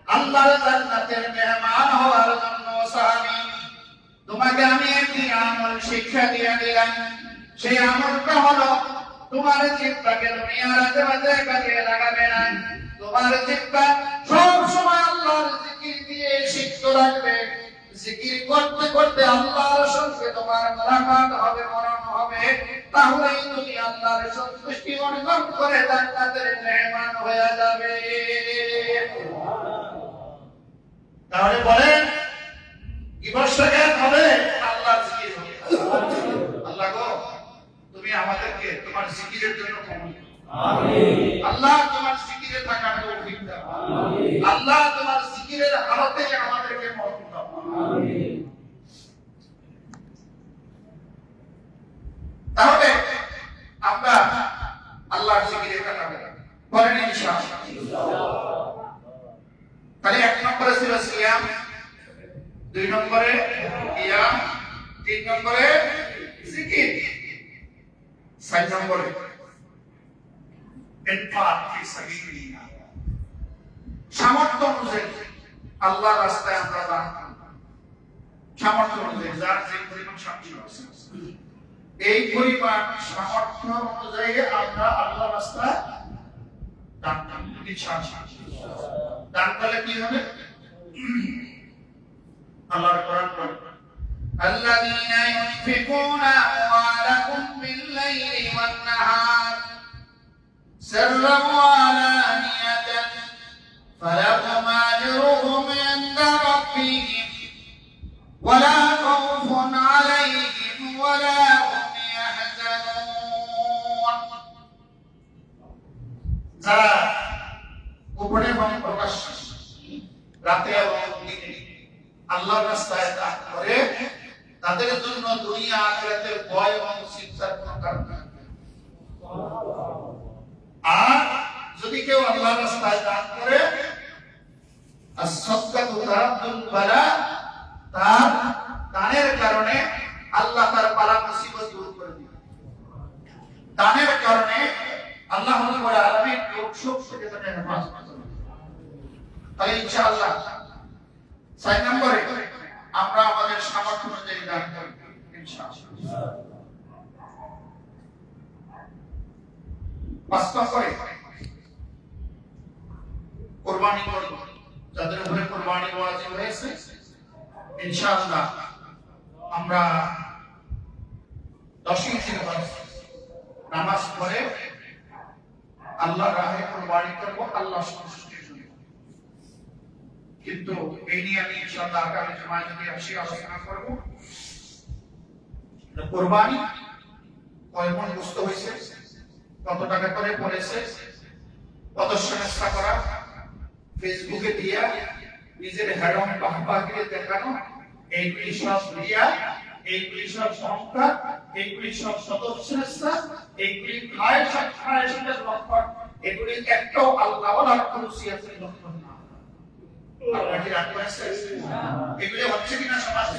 আল্লাহর জান্নাতের মেহমান হওয়ার জন্য সাহাবী, তোমাকে আমি একটি আমল শিক্ষা দিয়ে দিলাম। সেই আমলটা হলো তোমার জিহ্বাকে দুনিয়ার আজেবাজে কাজে লাগাবে না। তোমার জিহ্বা সব সময় আল্লাহর জিকির দিয়ে সিক্ত রাখবে। জিকির করতে করতে আল্লাহর সঙ্গে তোমার মোলাকাত হবে, মরণ হবে। তাহলেই তুমি আল্লাহর সন্তুষ্টি অর্জন করে জান্নাতের মেহমান হয়ে যাবে। তাহলে বলেন দিবসকে হবে আল্লাহর জিকির হবে। আল্লাহ গো, তুমি আমাদেরকে তোমার জিকিরের জন্য কবুল করো। আমিন। আল্লাহ তোমার জিকিরে থাকার তৌফিক দাও। আমিন। আল্লাহ তোমার জিকিরের হালতে আমাদেরকে মরণ দাও। আমিন। তাহলে আমরা আল্লাহর জিকিরে কাটাবো, বলেন ইনশাআল্লাহ। তাহলে এক নম্বরে ছিল সিয়াম, 2 নম্বরে কিয়াম, 3 নম্বরে জিকির, 4 নম্বরে ইনফাক ফি সাবিলিল্লাহ। সামর্থ্য অনুযায়ী আল্লাহর রাস্তায় আমরা দান করব। সামর্থ্য অনুযায়ী যার যে পরিমাণ সামর্থ্য আছে, এই পরিমাণ সামর্থ্য অনুযায়ী আমরা আল্লাহর রাস্তায় দান করব ইনশাআল্লাহ। দান করলে কি হবে? আল্লাহর কোরআন বলে, আল্লাযীনা ইউনফিকুনা আমওয়ালাহুম বিল-লাইলি ওয়ান-নাহার সিররান ওয়া আলানিয়াতান ফালাহুম আজরুহুম ইনদা রাব্বিহিম ওয়া লা খাউফুন আলাইহিম ওয়া লা হুম ইয়াহজানুন। যারা গোপনে এবং প্রকাশ্যে রাতে এবং দিনে আল্লাহর রাস্তায় দান করে তাদের জন্য দুনিয়া আখিরাতের ভয় এবং চিন্তার কোনো কারণ নেই। আর যদি কেউ আল্লাহর রাস্তায় দান করে as-sadaqatu taraddul bala, তার দানের কারণে আল্লাহ তার বালা মুসিবত দূর করে দিবেন। দানের কারণে আল্লাহ রাব্বুল আলামিন রোগ শোক থেকে তাকে হেফাজত করবেন। তাই ইনশাআল্লাহ 6 নম্বরে আমরা আমাদের সামর্থ্য অনুযায়ী দান করব ইনশাআল্লাহ। 5 নম্বরে কুরবানি করব। যাদের উপরে কুরবানি ওয়াজিব হয়েছে ইনশাআল্লাহ আমরা 10ই জিলহজ নামাজ পড়ে আল্লাহর রাহে কুরবানি করব আল্লাহ সন্তুষ্টির জন্য। কিন্তু এই নিয়ে আমি ইনশাআল্লাহ আগামী জুমায় যদি আসি আলোচনা করব। কুরবানি কয় মণ গোশত হয়েছে, কত টাকা করে পড়েছে, কত সংস্থা করা, ফেসবুকে দিয়া নিজের হেডম বাহবাগিরে দেখানো, এইগুলি সব দিয়া, এইগুলি সব সংখ্যা, এইগুলি সব সদস্যতা, এইগুলি খায়েশের লক্ষণ, এগুলি একটাও আল্লাহ ওয়ালার খুশিয়াতের লক্ষণ না। আল্লাহ কি রাগ করেছে? এগুলি হচ্ছে কিনা সমাজে?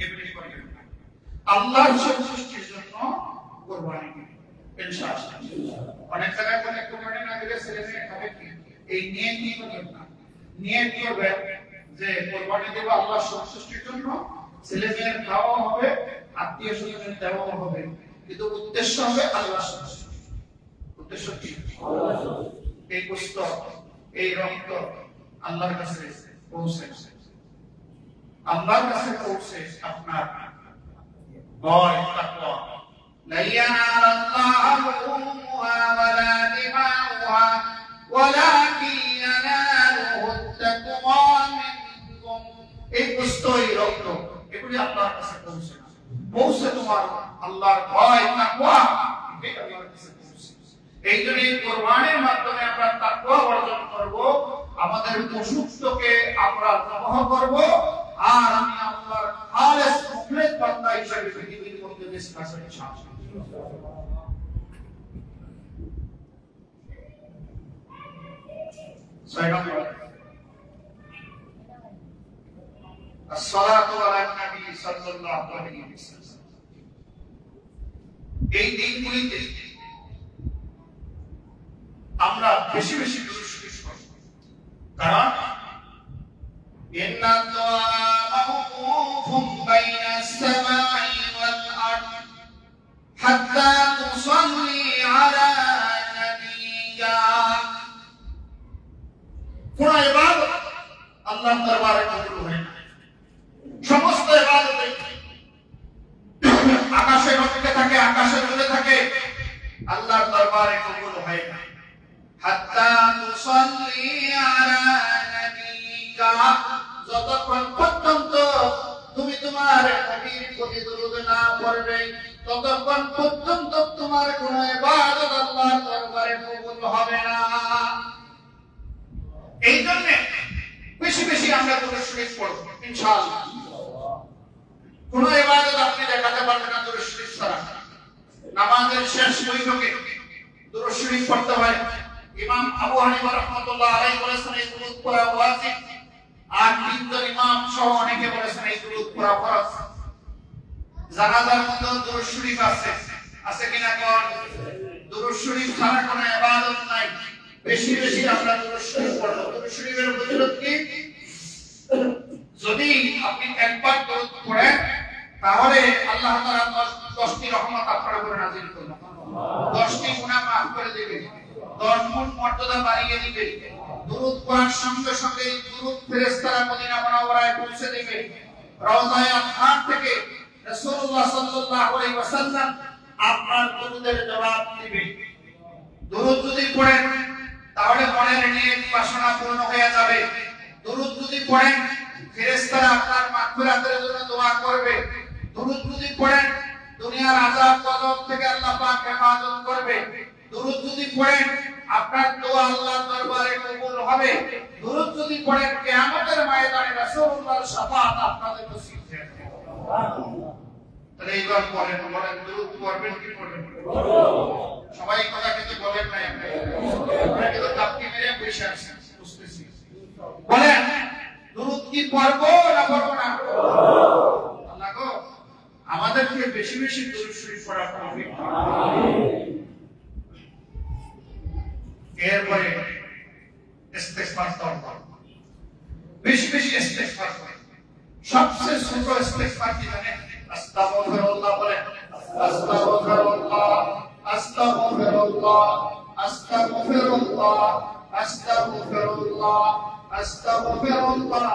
এগুলি করে না। আল্লাহর সন্তুষ্টির জন্য কুরবানি ইনশাআল্লাহ। অনেক জায়গায় বলে কুরবানি না দিলে ছেলে মেয়ে খাবে কি? এই নিয়ত কি করবেন না, নিয়ত করবেন যে কুরবানি দেব আল্লাহর সন্তুষ্টির জন্য, ছেলে মেয়ের খাওয়া হবে, আত্মীয় স্বজনের দেওয়া হবে, কিন্তু উদ্দেশ্য হবে আল্লাহর সন্তুষ্টি। উদ্দেশ্য কি? আল্লাহর সন্তুষ্টি। এই গোশত, এই রক্ত আল্লাহর কাছে পৌঁছে, আল্লাহর কাছে পৌঁছে আপনার ভয় তাকওয়া لا ينال الله لحومها ولا دماؤها ولكن يناله التقوى منكم। এই গোশতই রক্ত এগুলি আল্লাহর কাছে পৌঁছে না, পৌঁছে তোমার আল্লাহর ভয় তাকওয়া, এটা আল্লাহর কাছে পৌঁছে। এই জন্য কুরবানির মাধ্যমে আমরা তাকওয়া অর্জন করব, আমাদের পশুত্বকে আমরা জবাহ করব, আর আমি আল্লাহর খালেস মুখলেস বান্দা হিসেবে পৃথিবীর মধ্যে দেশ কাছে ইনশাআল্লাহ। الصلاة على النبي صلى الله عليه وسلم। এই দিনগুলিতে আমরা বেশি বেশি দুরূদ শরীফ পড়ব, কারণ ইন্না দুআ মাওকুফুন বাইনা আস-সামাই ওয়াল আরদ হাত্তা তুসাল্লি আলা নাবিয়্যিকা। কোন ইবাদত আল্লাহর দরবারে কবুল হয় না। সমস্ত ইবাদত আকাশে রক্ষে থাকে, আকাশে উড়ে থাকে, আল্লাহর দরবারে কবুল হয় না। হাত্তা তুসাল্লি আলা নাবিয়্যিকা, যতক্ষণ পর্যন্ত তুমি তোমার নবীর প্রতি দরুদ না পড়বে ততক্ষণ পর্যন্ত তোমার কোন ইবাদত আল্লাহর দরবারে কবুল হবে না। এই জন্য বেশি বেশি আমরা দরুদ শরীফ পড়ব ইনশাআল্লাহ। কোন ইবাদত আপনি দেখাতে পারবেন না দরুদ শরীফ ছাড়া। নামাজের শেষ বৈঠকে দরুদ শরীফ পড়তে হয়। ইমাম আবু হানিফা রাহমাতুল্লাহ আলাইহি বলেছেন এই দরুদ পড়া ওয়াজিব, আর তিনজন ইমাম সহ অনেকে বলেছেন এই দরুদ পড়া ফরজ। জানাজার মধ্যে দরুদ শরীফ আছে, আছে কিনা কোন? দরুদ শরীফ ছাড়া কোনো ইবাদত নাই। বেশি বেশি আমরা দরুদ শরীফ পড়ব। দরুদ শরীফের ফজিলত কি? যদি আপনি একবার দরুদ পড়েন তাহলে আল্লাহ তাআলা 10টি রহমত আপনার উপরে নাযিল করবেন, 10টি গুনাহ মাফ করে দিবেন, 10 গুণ মর্যাদা বাড়িয়ে দিবেন। দরুদ পড়ার সঙ্গে সঙ্গে দরুদ ফেরেশতারা মদিনা মুনাওয়ারায় পৌঁছে দিবে। রওজায়ে আতহার থেকে রাসূলুল্লাহ সাল্লাল্লাহু আলাইহি ওয়াসাল্লাম আপনার দরুদের জবাব দিবে। দরুদ যদি পড়েন তাহলে মনের নিয়ত বাসনা পূর্ণ হয়ে যাবে। দরুদ যদি পড়েন ফেরেশতারা আপনার মাগফিরাতের জন্য দোয়া করবে। দরুদ যদি পড়েন দুনিয়ার আযাব গজব থেকে আল্লাহ পাক হেফাজত করবে। দরুদ যদি পড়েন আপনার দোয়া আল্লাহর দরবারে কবুল হবে। দুরূদ যদি পড়েন কিয়ামতের ময়দানে রাসূলুল্লাহর শাফাআত আপনাদের নসিব হবে। তাহলে এইবার বলেন দুরূদ পড়বেন কি পড়বেন? সবাই কথা কিন্তু বলেন না, আমরা কিন্তু তাপকি মেরে বসে আছি, বুঝতেছি। বলেন দুরূদ কি পড়বো না পড়বো না? আল্লাহ গো আমাদেরকে বেশি বেশি দুরূদ শরীফ পড়ার তৌফিক দাও। এরপরে ইস্তিগফার করব, বেশি বেশি ইস্তিগফার করব। সবচেয়ে ছোট ইস্তিগফার কি জানেন? আস্তাগফিরুল্লাহ বলেন, আস্তাগফিরুল্লাহ আস্তাগফিরুল্লাহ আস্তাগফিরুল্লাহ আস্তাগফিরুল্লাহ আস্তাগফিরুল্লাহ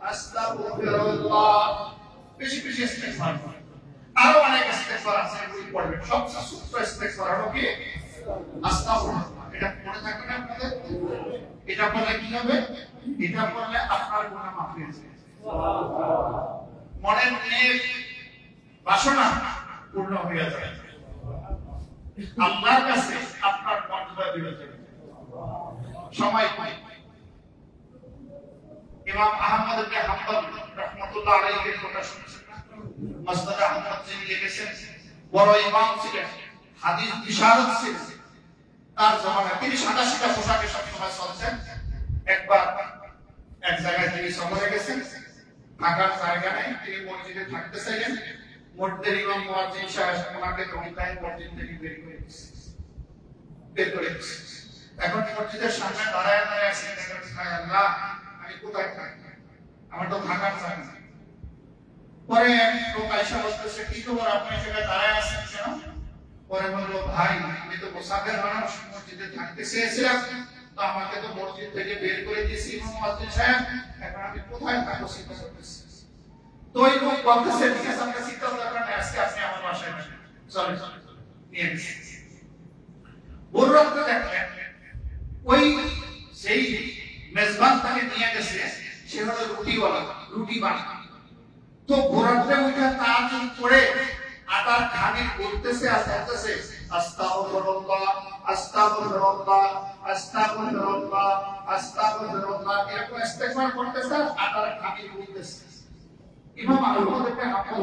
আস্তাগফিরুল্লাহ। বেশি বেশি ইস্তিগফার করব। আরো অনেক ইস্তিগফার আছে, এগুলো পড়বেন। সবচেয়ে ছোট ইস্তিগফার হলো কি? আস্তাগফিরুল্লাহ। এটা মনে থাকবে না আপনাদের? এটা পড়লে কি হবে? এটা পড়লে আপনার গুনাহ মাফ হয়ে যাবে। মনের নেক বাসনা পূর্ণ হয়ে যাবে, আল্লাহর কাছে আপনার মর্যাদা বেড়ে যাবে। সময় পাই ইমাম আহমদ ইবনে হাম্বল রাহমাতুল্লাহ আলাইহির কথা শুনছেন না? মুসনাদ আহমদ যিনি লিখেছেন, বড় ইমাম ছিলেন, হাদিস বিশারদ ছিলেন। তার জামানায় তিনি সাদা পোশাকে সবসময় চলছেন। একবার এক জায়গায় তিনি সফরে গেছেন, থাকার জায়গা নেই, তিনি মসজিদে থাকতে চাইলেন। মসজিদের ইমাম মুয়াজ্জিন সাহেব ওনাকে তরিকায় মসজিদ থেকে বের করে দিয়েছে। এখন মসজিদের সামনে দাঁড়ায় আছেন, আল্লাহ আমি কোথায় থাকি, আমার তো থাকার জায়গা নেই। পরে লোক আয়েশা বলতেছে, কি খবর আপনি সেখানে দাঁড়ায় আছেন কেন? পরে বললো, ভাই আমি তো মুসাফির মানুষ, মসজিদে থাকতে চেয়েছিলাম, তো আমাকে তো মসজিদ থেকে বের করে দিয়েছে ইমাম মুয়াজ্জিন সাহেব, এখন আমি কোথায় থাকবো চিন্তা করতেছি। তো ওই লোক বলতেছে, ঠিক আছে আমরা চিন্তা দরকার নেই, আজকে আপনি আমার বাসায় চলেন, নিয়ে গেছি। ভোর রাতে দেখলেন ওই সেই মেজবান তাকে নিয়ে গেছে, সে হলো রুটিওয়ালা, রুটি বানায়। তো ভোর রাতে উঠে তাহাজ্জুদ পড়ে আটার খানি করতেছে আর বলতেছে, আস্তাগফিরুল্লাহ আস্তাগফিরুল্লাহ আস্তাগফিরুল্লাহ আস্তাগফিরুল্লাহ, এরকম ইস্তিগফার করতেছে আর আটার খানি করতেছে। ইমাম আহমদ ইবনে হাম্বল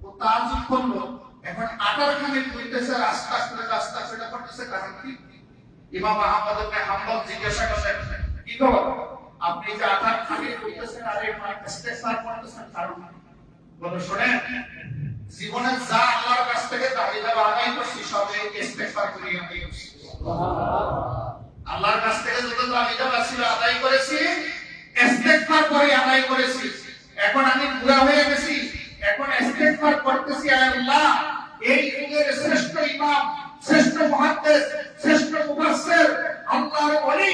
ও তাজ্জুদ করলো, এখন আটার খানি করতেছে আর আস্তাগফিরুল্লাহ করতেছে, কারণ কি? ইমাম আহমদ ইবনে হাম্বল জিজ্ঞাসা করলেন, কি খবর আপনি যে আটার খানি করতেছেন আর এই ইস্তিগফার করতেছেন, কারণ বলো শুনেন, জীবনে যা আল্লাহর কাছ থেকে চাহিদা আদায় করছি সবে ইস্তিগফার করি আমি। আল্লাহর কাছ থেকে যত চাহিদা ছিল আদায় করেছি, ইস্তিগফার করে আদায় করেছি। এখন আমি বুড়া হয়ে গেছি, এখন ইস্তিগফার করতেছি, আল্লাহ এই যুগের শ্রেষ্ঠ ইমাম, শ্রেষ্ঠ মুহাদ্দিস, শ্রেষ্ঠ মুফাসসির, আল্লাহর ওলি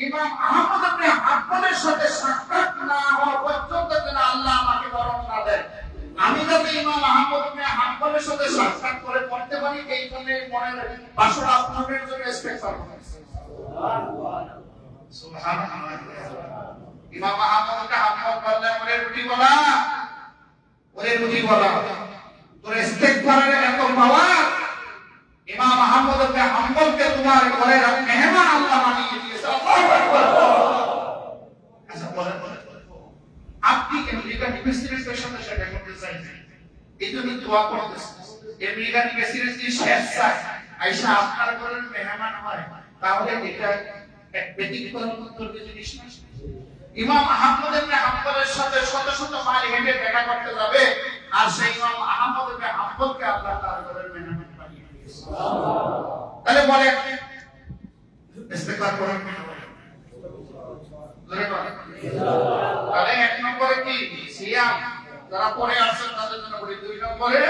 ইমাম আহমদ ইবনে হাম্বলের সাথে সাক্ষাৎ না হওয়া পর্যন্ত যেন আল্লাহ আমাকে বরণ না দেয়। আমি যাতে ইমাম আহমদ ইবনে হাম্বলের সাথে সাক্ষাৎ করে পড়তে পারি, এই জন্য মনের বাসনা পূরণের জন্য ইস্তিগফার করতেছি। সুবহানাল্লাহ। ইমাম আহমদ ইবনে হাম্বল বললেন, ওরে রুটিওয়ালা তোর ইস্তিগফারের এত পাওয়ার, ইমাম আহমদ ইবনে হাম্বলকে তোমার ঘরের মেহমান আল্লাহ বানিয়ে দিয়েছে। আল্লাহু আকবার। আচ্ছা বলেন, আপনি আমেরিকান প্রেসিডেন্টের সাথে দেখা করতে চাইছেন, এই জন্য দোয়া করতেছেন। আমেরিকান প্রেসিডেন্ট যদি শেষ চায় আয়েশা আপনার ঘরের মেহমান হয়, তাহলে এটা এক ব্যতিক্রম জিনিস না। ইমাম আহমদ ইবনে হাম্বলের সাথে শত শত মাইল হেঁটে দেখা করতে যাবে, আর সেই ইমাম আহমদ ইবনে হাম্বলকে আল্লাহ তার ঘরের মেহমান বানিয়ে দিয়েছে। তাহলে বলেন ইস্তিগফার করেন কি না? তাহলে এক নম্বরে কি সিয়াম, যারা পরে আছেন তাদের জন্য বলি। 2 নম্বরে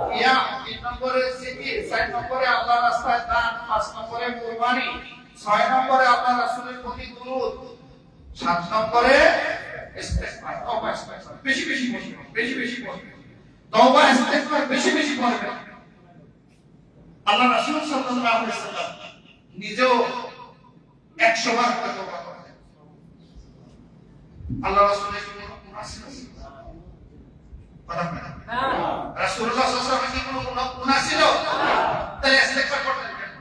সিয়াম, 3 নম্বরে জিকির, 4 নম্বরে আল্লাহর রাস্তায় দান, 5 নম্বরে কুরবানি, 6 নম্বরে আল্লাহর রাসূলের প্রতি দুরূদ, 7 নম্বরে ইস্তিগফার। তওবা ইস্তিগফার বেশি বেশি পড়বেন, বেশি বেশি পড়বেন, তওবা ইস্তিগফার বেশি বেশি পড়বেন। আল্লাহ রাসূল সাল্লাল্লাহু আলাইহি ওয়াসাল্লাম নিজেও 100 বার তওবা করেন। আল্লাহ রাসূলের কোনো গুনাহ ছিল না? কথা বলেন না। রাসূলুল্লাহ সাল্লাল্লাহু আলাইহি ওয়াসাল্লামের কোনো গুনাহ ছিল না? তাহলে ইস্তিগফার করতেন কেন?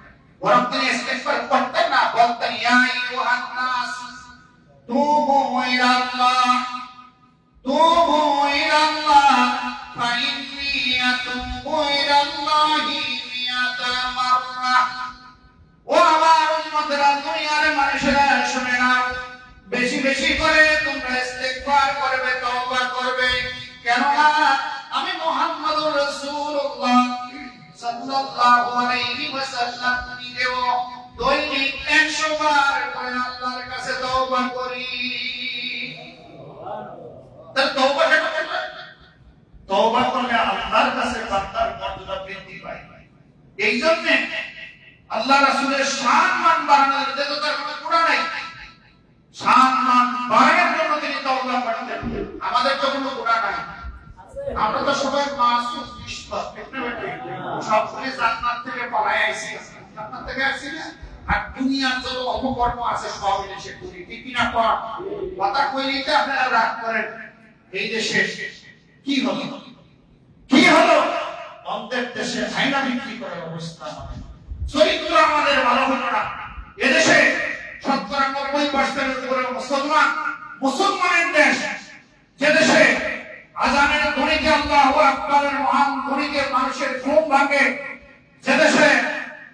বরং তিনি ইস্তিগফার করতেন না, বলতেন ইয়া আইয়ুহান নাস তুবু ইলাল্লাহ তুবু ইলাল্লাহ ফাইন্নী আতুবু ইলাল্লাহি মিয়াতা মাররা। ও আমার উম্মতরা, দুনিয়ার মানুষেরা শুনে নাও, বেশি বেশি করে তোমরা ইস্তিগফার করবে, তওবা করবে। কেননা আমি মুহাম্মদুর রাসূলুল্লাহ সাল্লাল্লাহু আলাইহি ওয়াসাল্লাম নিজেও দৈনিক 100 বার করে আল্লাহর কাছে তওবা করি। তাহলে তওবা করলে আল্লাহর কাছে বান্দার মর্যাদা বৃদ্ধি পায়। এই জন্য আল্লাহ রাসূলের সম্মান বাড়ানোর জন্য তার কোনো গুণা নাই। সম্মান বাড়ানোর জন্য তিনি তওবা করতেন। আমাদের তো কোনো গুণা নাই, আমরা তো সবাই মাসুম নিষ্পাপ, সবগুলি জান্নাত থেকে পালায় আইছি, জান্নাত থেকে আসছি না। আর দুনিয়ার যত অপকর্ম আছে সব এসে করি, ঠিক না? কথা কইলেই তো আপনারা রাগ করেন। এই দেশে কি হলো, কি হলো? অন্তের দেশে আয়না বিক্রি করার অবস্থা, চরিত্র আমাদের ভালো হলো না। এদেশে 90% উপরে মুসলমান, মুসলমানের দেশ, যে দেশে আজানের ধ্বনিতে আল্লাহু আকবারের মহান ধ্বনিতে মানুষের ঘুম ভাঙে, যে দেশে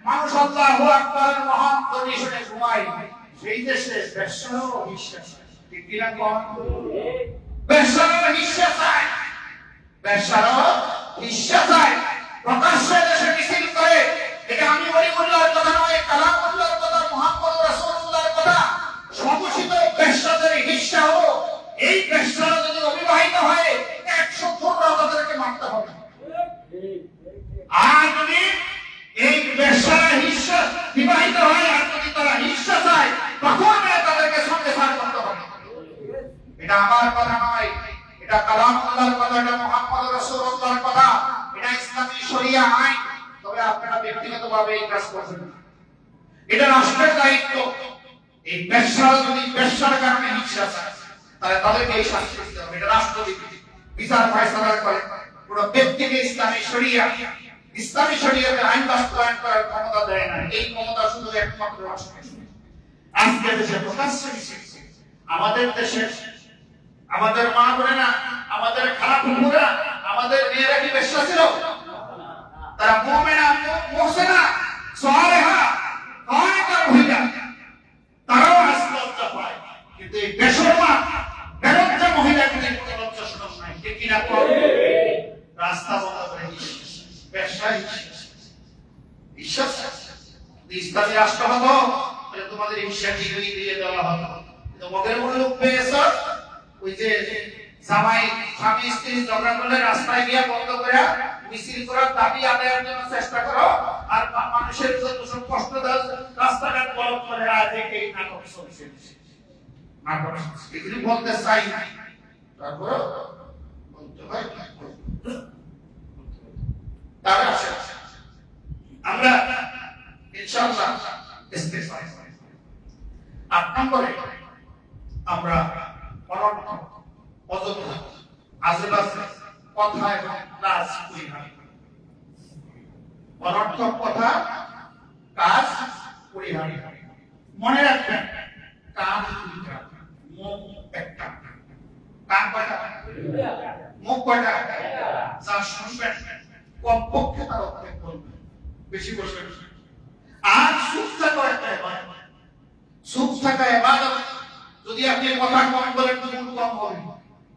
মানুষ আল্লাহু আকবারের মহান ধ্বনি শুনে ঘুমায়, সেই দেশে বেশ্যারও হিস্সা চায়। ঠিক কি না? বেশ্যারও হিস্সা চায়, বেশ্যারও হিস্সা চায়। প্রকাশ্যে দেশে মিছিল করে, এটা আমি ওলিউল্লাহর কথা নয়, কালামুল্লাহর কথা, মুহাম্মদ রাসূলুল্লাহর কথা। সমুচিত বেশ্যাদের হিস্সা হলো এই বেশ্যারা যদি অবিবাহিত হয় 100 জোড়া তাদেরকে মারতে হবে। আর যদি এই বেশ্যারা হিস্সা বিবাহিত হয়, আর যদি তারা হিস্সা চায়, তখন তাদেরকে সঙ্গে সার করতে হবে। এটা আমার কথা নয়, এটা কালামুল্লাহর কথা, এটা মুহাম্মদ রাসূলুল্লাহর কথা, এটা ইসলামী শরিয়া আইন। তবে আপনারা ব্যক্তিগতভাবে এই কাজ করবেন না, এটা রাষ্ট্রের দায়িত্ব। এই বেশ্যারা যদি বেশ্যার কারণে হিংসা চায়, তাহলে তাদেরকে এই শাস্তি দিতে হবে। এটা রাষ্ট্রপতি বিচার ফয়সালা করে, পুরো ব্যক্তিকে ইসলামী শরিয়া, ইসলামী শরিয়াতে আইন বাস্তবায়ন করার ক্ষমতা দেয় না। এই ক্ষমতা শুধু একমাত্র রাষ্ট্রের। আজকে দেশে প্রকাশ্যে মিছিল, আমাদের দেশে আমাদের মা বোনেরা, আমাদের খারাপ বন্ধুরা, আমাদের মেয়েরা কি বেশ্যা ছিল? তারা মুমিনা, মুহসিনা, সালেহা, কানিতা মহিলা, তারাও আজ লজ্জা পায়। কিন্তু এই বেশরমা, বেলজ্জা মহিলাগুলির কোনো লজ্জা শরম নাই। ঠিক কি না? রাস্তা বন্ধ করে বেশ্যা বিশ্বাস। ইসলামী রাষ্ট্র হতো তাহলে তোমাদের হিংসা ডিগ্রি দিয়ে দেওয়া হতো। কিন্তু মগের মূল লোক পেয়েছ, ওই যে জামাই স্বামী স্ত্রী ঝগড়া করলে রাস্তায় গিয়ে বন্ধ করে মিছিল করার দাবি আদায়ের জন্য চেষ্টা করো, আর মানুষের যত সব কষ্ট দাও, রাস্তাঘাট ব্লক করে। আজ এই নাটক চলছে, নাটক এগুলি বলতে চাই না, তারপর বলতে হয়। তাহলে আসে আমরা ইনশাআল্লাহ ইস্তেগফার 8 নম্বরে আমরা অনর্থক, অযথা, আজেবাজে কথা এবং কাজ পরিহার। অনর্থক কথা, কাজ পরিহার। মনে রাখবেন, কান দুইটা, মুখ একটা। কান কয়টা? মুখ কয়টা? যা শুনবেন কমপক্ষে তার অর্থে বলবেন, বেশি বলবেন। আর চুপ থাকা একটা ইবাদত, চুপ থাকা ইবাদত। যদি আপনি কথা কম বলেন, গুণ কম হবে,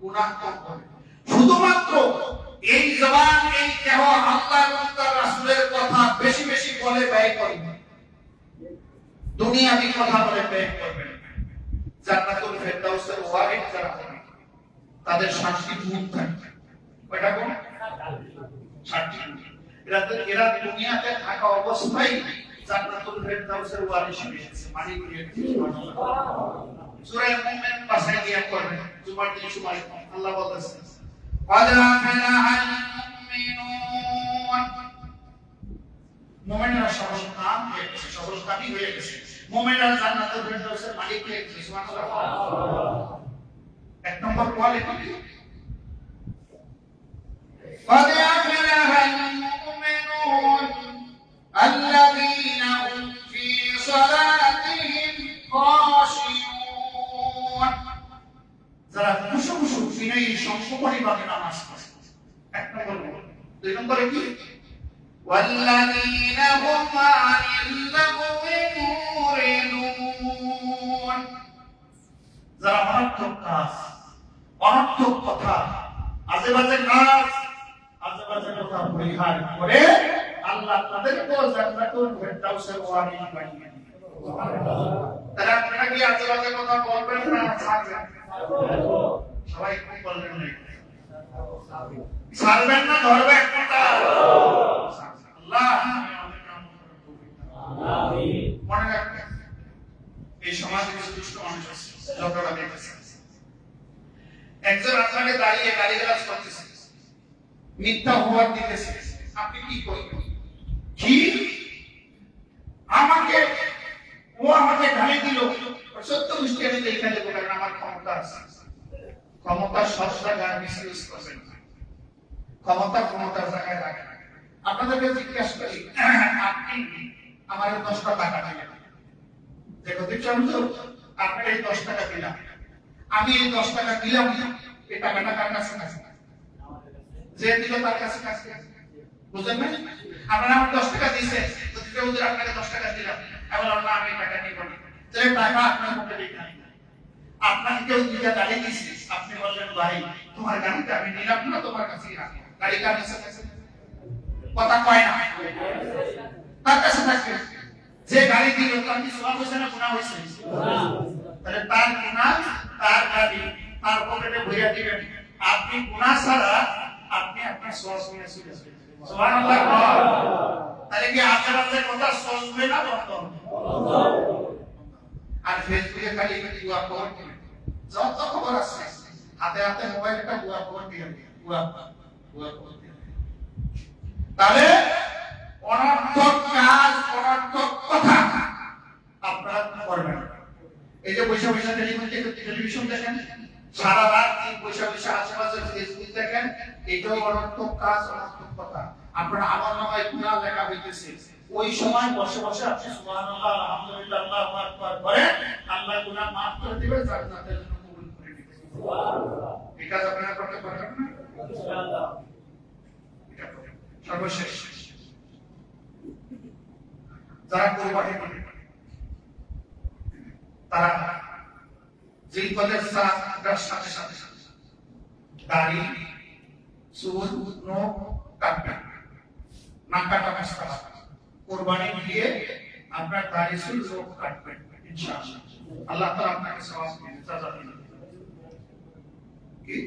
গুনাহ কম হবে। শুধুমাত্র এই জবান, এই দেহ আল্লাহ এবং তার রাসূলের কথা বেশি বেশি বলে ব্যয় করবেন। দুনিয়াবি কথা বলে ব্যয় করবেন। জান্নাতুল ফেরদাউসের ওয়ারিস যারা হবে, তাদের 60টি গুণ থাকবে। কয়টা গুণ? 60টি গুণ। এরা দুনিয়াতে থাকা অবস্থায় জান্নাতুল ফেরদাউসের ওয়ারিস হয়েছে, মালিক হয়েছে। সুবহানাল্লাহ। সূরা মুমিন পাশে গিয়ে পড়বেন, জুমার দিন সময় আল্লাহ বলতেছেন, قد أفلح المؤمنون। মুমিনরা সফল কাম হয়ে গেছে, সফল কামই হয়ে গেছে। মুমিনরা জান্নাতুল ফেরদাউসের মালিক হয়ে গেছে। সুবহানাল্লাহ। এক নম্বর কোয়ালিটি, قد أفلح المؤمنون الذين هم صلاتهم خاشعون যারা খুশু খুশু বিনয়ী সংযমপরিভাবে নামাজ পড়ে এক নম্বর দুই নম্বরে কি والذين هم عن اللغو معرضون যারা অনর্থক কাজ অনর্থক কথা আজেবাজে কাজ আজেবাজে কথা পরিহার করে আল্লাহ তাদেরকে জান্নাতুল ফেরদাউসের ওয়ারি বানিয়ে দিবেন সুবহানাল্লাহ তারা আপনারা কি আজেবাজে কথা বলবেন না ছাড়বেন সবাই কি বলবেন না ছাড়বেন না ধরবেন কোনটা আল্লাহ আমিন মনে রাখবেন এই সমাজে কিছু দুষ্ট মানুষ আছে ঝগড়া দেখতেছে একজন আপনাকে দাঁড়িয়ে গালিগালাজ করতেছে মিথ্যা অপবাদ দিতেছে আপনি কি করবেন কি আমাকে গালি দিল সত্য মুষ্টি আমি দেখা দেবো কারণ আমার ক্ষমতা আছে ক্ষমতা সব জায়গায় মিসইউজ করবেন ক্ষমতার জায়গায় রাখেন আপনাদেরকে জিজ্ঞাসা করি আপনি আমার 10 টাকা দিলেন দেখো দেখছেন তো আপনার এই 10 টাকা দিলাম আমি এই 10 টাকা দিলাম এই টাকাটা কার কাছে আছে যে দিল তার কাছে কাছে বুঝলেন না আপনারা আমার 10 টাকা দিয়েছে তো দিতে ওদের আপনাকে 10 টাকা দিলাম এবার আল্লাহ আমি টাকা নিব না যে টাকা আপনার পকেটে দিই আপনাকে কেউ দিতে গাড়ি দিয়েছে আপনি বললেন ভাই তোমার গাড়িটা আমি নিলাম না তোমার কাছেই রাখো গাড়ি কার কাছে আছে কথা কয় না তার কাছে থাকে যে গাড়ি দিল তার কি সওয়াব হইছে না গুনাহ হইছে তাহলে তার গুনাহ তার গাড়ি তার পকেটে ভরিয়া দিবেন আপনি গুনাহ ছাড়া আপনি আপনার সওয়াব নিয়ে চলে যাবেন সুবহানাল্লাহ তাহলে কি আখেরাতের কথা চলবে না বন্ধ আর ফেসবুকে খালি দুয়া খবর দিবেন যত খবর আছে হাতে হাতে মোবাইলটা দুয়া খবর দিয়ে দুয়া খবর দিয়ে তাহলে অনর্থক কাজ অনর্থক কথা আপনারা করবেন এই যে বৈশা বৈশা টেলিভিশন দেখেন সারা রাত বৈশা বৈশা আশেপাশে ফেসবুক দেখেন এটাও অনর্থক কাজ অনর্থক কথা আপনার আমার নামায় গুনাহ লেখা হইতেছে ওই সময় বসে বসে আপনি সুবহানাল্লাহ আলহামদুলিল্লাহ আল্লাহু আকবার করেন আল্লাহ গুনাহ maaf করে দিবেন জান্নাতের জন্য কবুল করে দিবেন সুবহানাল্লাহ এটা আপনারা করতে পারবেন না ইনশাআল্লাহ এটা সর্বশেষ যারা কুরবানি করে তারা জিলকদের সাথে সাথে দাড়ি চুল নখ কাটবেন না কাটা মাসা কুরবানি দিয়ে আপনার দাড়ি চুল নখ কাটবেন ইনশাআল্লাহ আল্লাহ তাআলা আপনাকে সওয়াব দিবেন জাযা দিবেন কি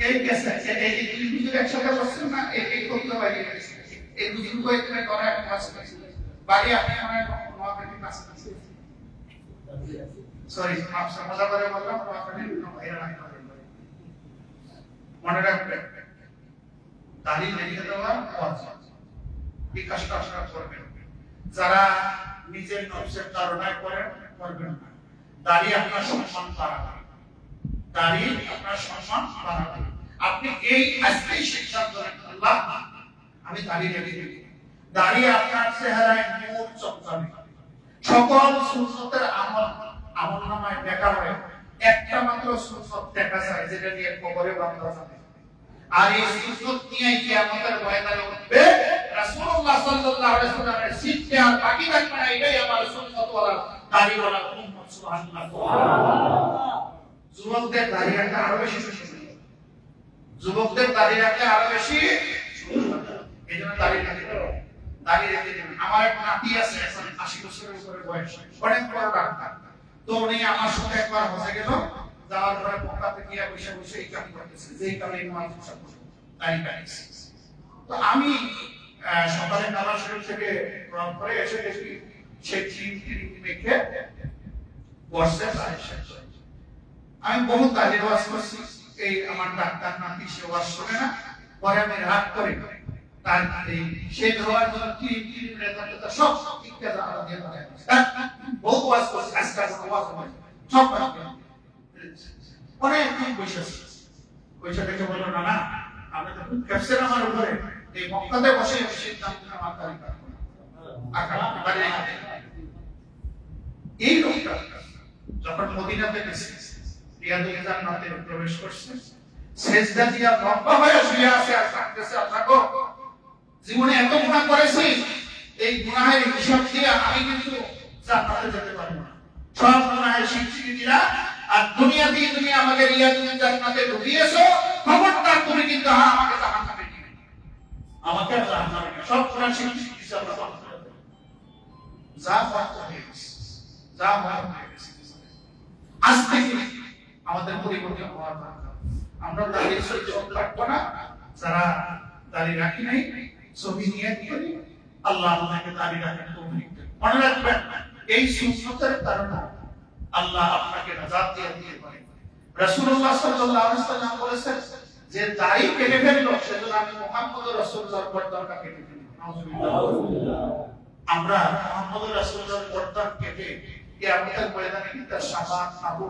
এই কেসে এই দুটো একসাথে বসছেন না এই করতে পারি এই বুজুর্গ এখানে করা একটা কাজ আছে বাড়ি আপনি আমার নোয়াখালী কাজ আছে সরি মাফ মজা করে বললাম নোয়াখালী ভাইরা নাই মনে রাখবেন দাড়ি রেখে দেওয়া ওয়াজিব এই কাজটা আপনারা করবেন যারা নিজের নফসের কারণে করবেন না দাড়ি আপনার সম্মান বাড়াবে দাড়ি আপনার সম্মান বাড়াবে আপনি এই আজকেই সিদ্ধান্ত নেন আল্লাহ আমি দাড়ি রেখে দেব দাড়ি আপনার চেহারায় নূর চমকাবে সকল সুন্নতের আমলনামায় দেখা হয় একটা মাত্র সুন্নত দেখা যায় যেটা নিয়ে কবরে বান্দা যাবে আর এই সুন্নত নিয়ে কিয়ামতের ময়দানে উঠবে রাসূলুল্লাহ সাল্লাল্লাহু আলাইহি ওয়াসাল্লামের সিটে আর বাকি থাকবে না এটাই আমার সুন্নত ওয়ালা দাড়িওয়ালা উম্মত সুবহানাল্লাহ যুবকদের দাড়ি রাখলে আরো বেশি যুবকদের দাড়ি রাখলে আরো বেশি এইজন্য দাড়ি রেখে দেবেন আমার এক নাতি আছে 80 বছরের উপরে বয়স অনেক বড় ডাক্তার তো উনি আমার সাথে একবার হসে গেল যাওয়ার পরে পকাতে গিয়ে বসে বসে এই কাজ করতেছে যেই কারণে ইমাম সাহেব দাড়ি কাটছে তো আমি সকালে নামাজ শরীফ থেকে গ্রহণ করে এসে দেখি সে চিমটি মেখে বসে দাড়ি শেষ আমি বহুত দাড়ি ওয়াজ করছি এই আমার ডাক্তার নাতি সে ওয়াজ শুনে না পরে আমি রাগ করে তার সেই ধোয়ার জন্য কি রেজাল্টটা সব ঠিকঠাক আলাদা দিয়ে দেয় বহুত ওয়াজ করছি আজকে ওয়াজ হয় সব অনেক বসে দেখে বললো না আমি তো ক্যাপচার আমার উপরে এই মক্কাতে বসে সিদ্ধান্ত আমার দাড়ি কাটবো না এই লোকটা যখন মদিনাতে গেছে রিয়াদুল জান্নাতে প্রবেশ করছে সেজদা দিয়া লম্বা হয়ে শুয়ে আছে আর কাঁদতেছে আল্লাহ গো জীবনে এত গুনাহ করেছি এই গুনাহের হিসাব দিয়ে আমি কিন্তু জান্নাতে যেতে পারবো না সব গুনাহের স্বীকৃতি দিলা আর দুনিয়া দিয়ে তুমি আমাকে রিয়াদুল জান্নাতে ঢুকিয়েছো খবরদার তুমি কিন্তু আমাকে জাহান্নামে নিবে আমাকে জাহান্নামে সব গুনাহের স্বীকৃতি দিছো আল্লাহ যা হয়ে গেছে যা হয়ে গেছে আজ থেকে আমাদের পরিবর্তন হওয়ার দরকার আমরা দাঁড়িয়ে সহ্য রাখবো না যারা দাঁড়িয়ে রাখি নাই ছবি নিয়ে করি আল্লাহ আপনাকে দাঁড়িয়ে রাখেন তৌফিক দেন মনে রাখবেন এই সুন্নতের কারণে আল্লাহ আপনাকে নাজাত দিয়ে দিতে পারে রাসূলুল্লাহ সাল্লাল্লাহু আলাইহি ওয়াসাল্লাম বলেছেন যে দাড়ি কেটে ফেললো সেজন্য আমি মুহাম্মদুর রাসূলুল্লাহর পর্দাটা কেটে ফেলি নাউযুবিল্লাহ আমরা মুহাম্মদুর রাসূলুল্লাহর পর্দা কেটে কিয়ামতের ময়দানে কিন্তু শাফাআত পাবো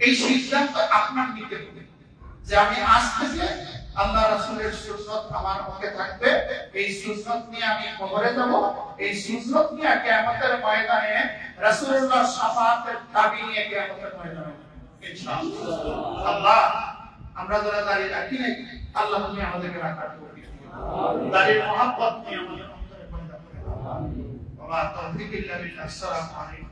এই সিদ্ধান্ত আপনার নিতে হবে যে আমি আজ থেকে আল্লাহ রাসূলের সুন্নাত আমার মুখে থাকবে এই সুন্নাত নিয়ে আমি কবরে যাব এই সুন্নাত নিয়ে কিয়ামতের ময়দানে রাসূলুল্লাহ শাফাআতের দাবি নিয়ে কিয়ামতের ময়দানে ইনশাআল্লাহ আল্লাহ আমরা যারা দাঁড়িয়ে রাখি নাই আল্লাহ তুমি আমাদেরকে রাখার তৌফিক দিন দাঁড়িয়ে মহব্বত নিয়ে আমাদের অন্তরে পয়দা করে আমিন ওয়া তাওফিক ইল্লা বিল্লাহ আসসালামু আলাইকুম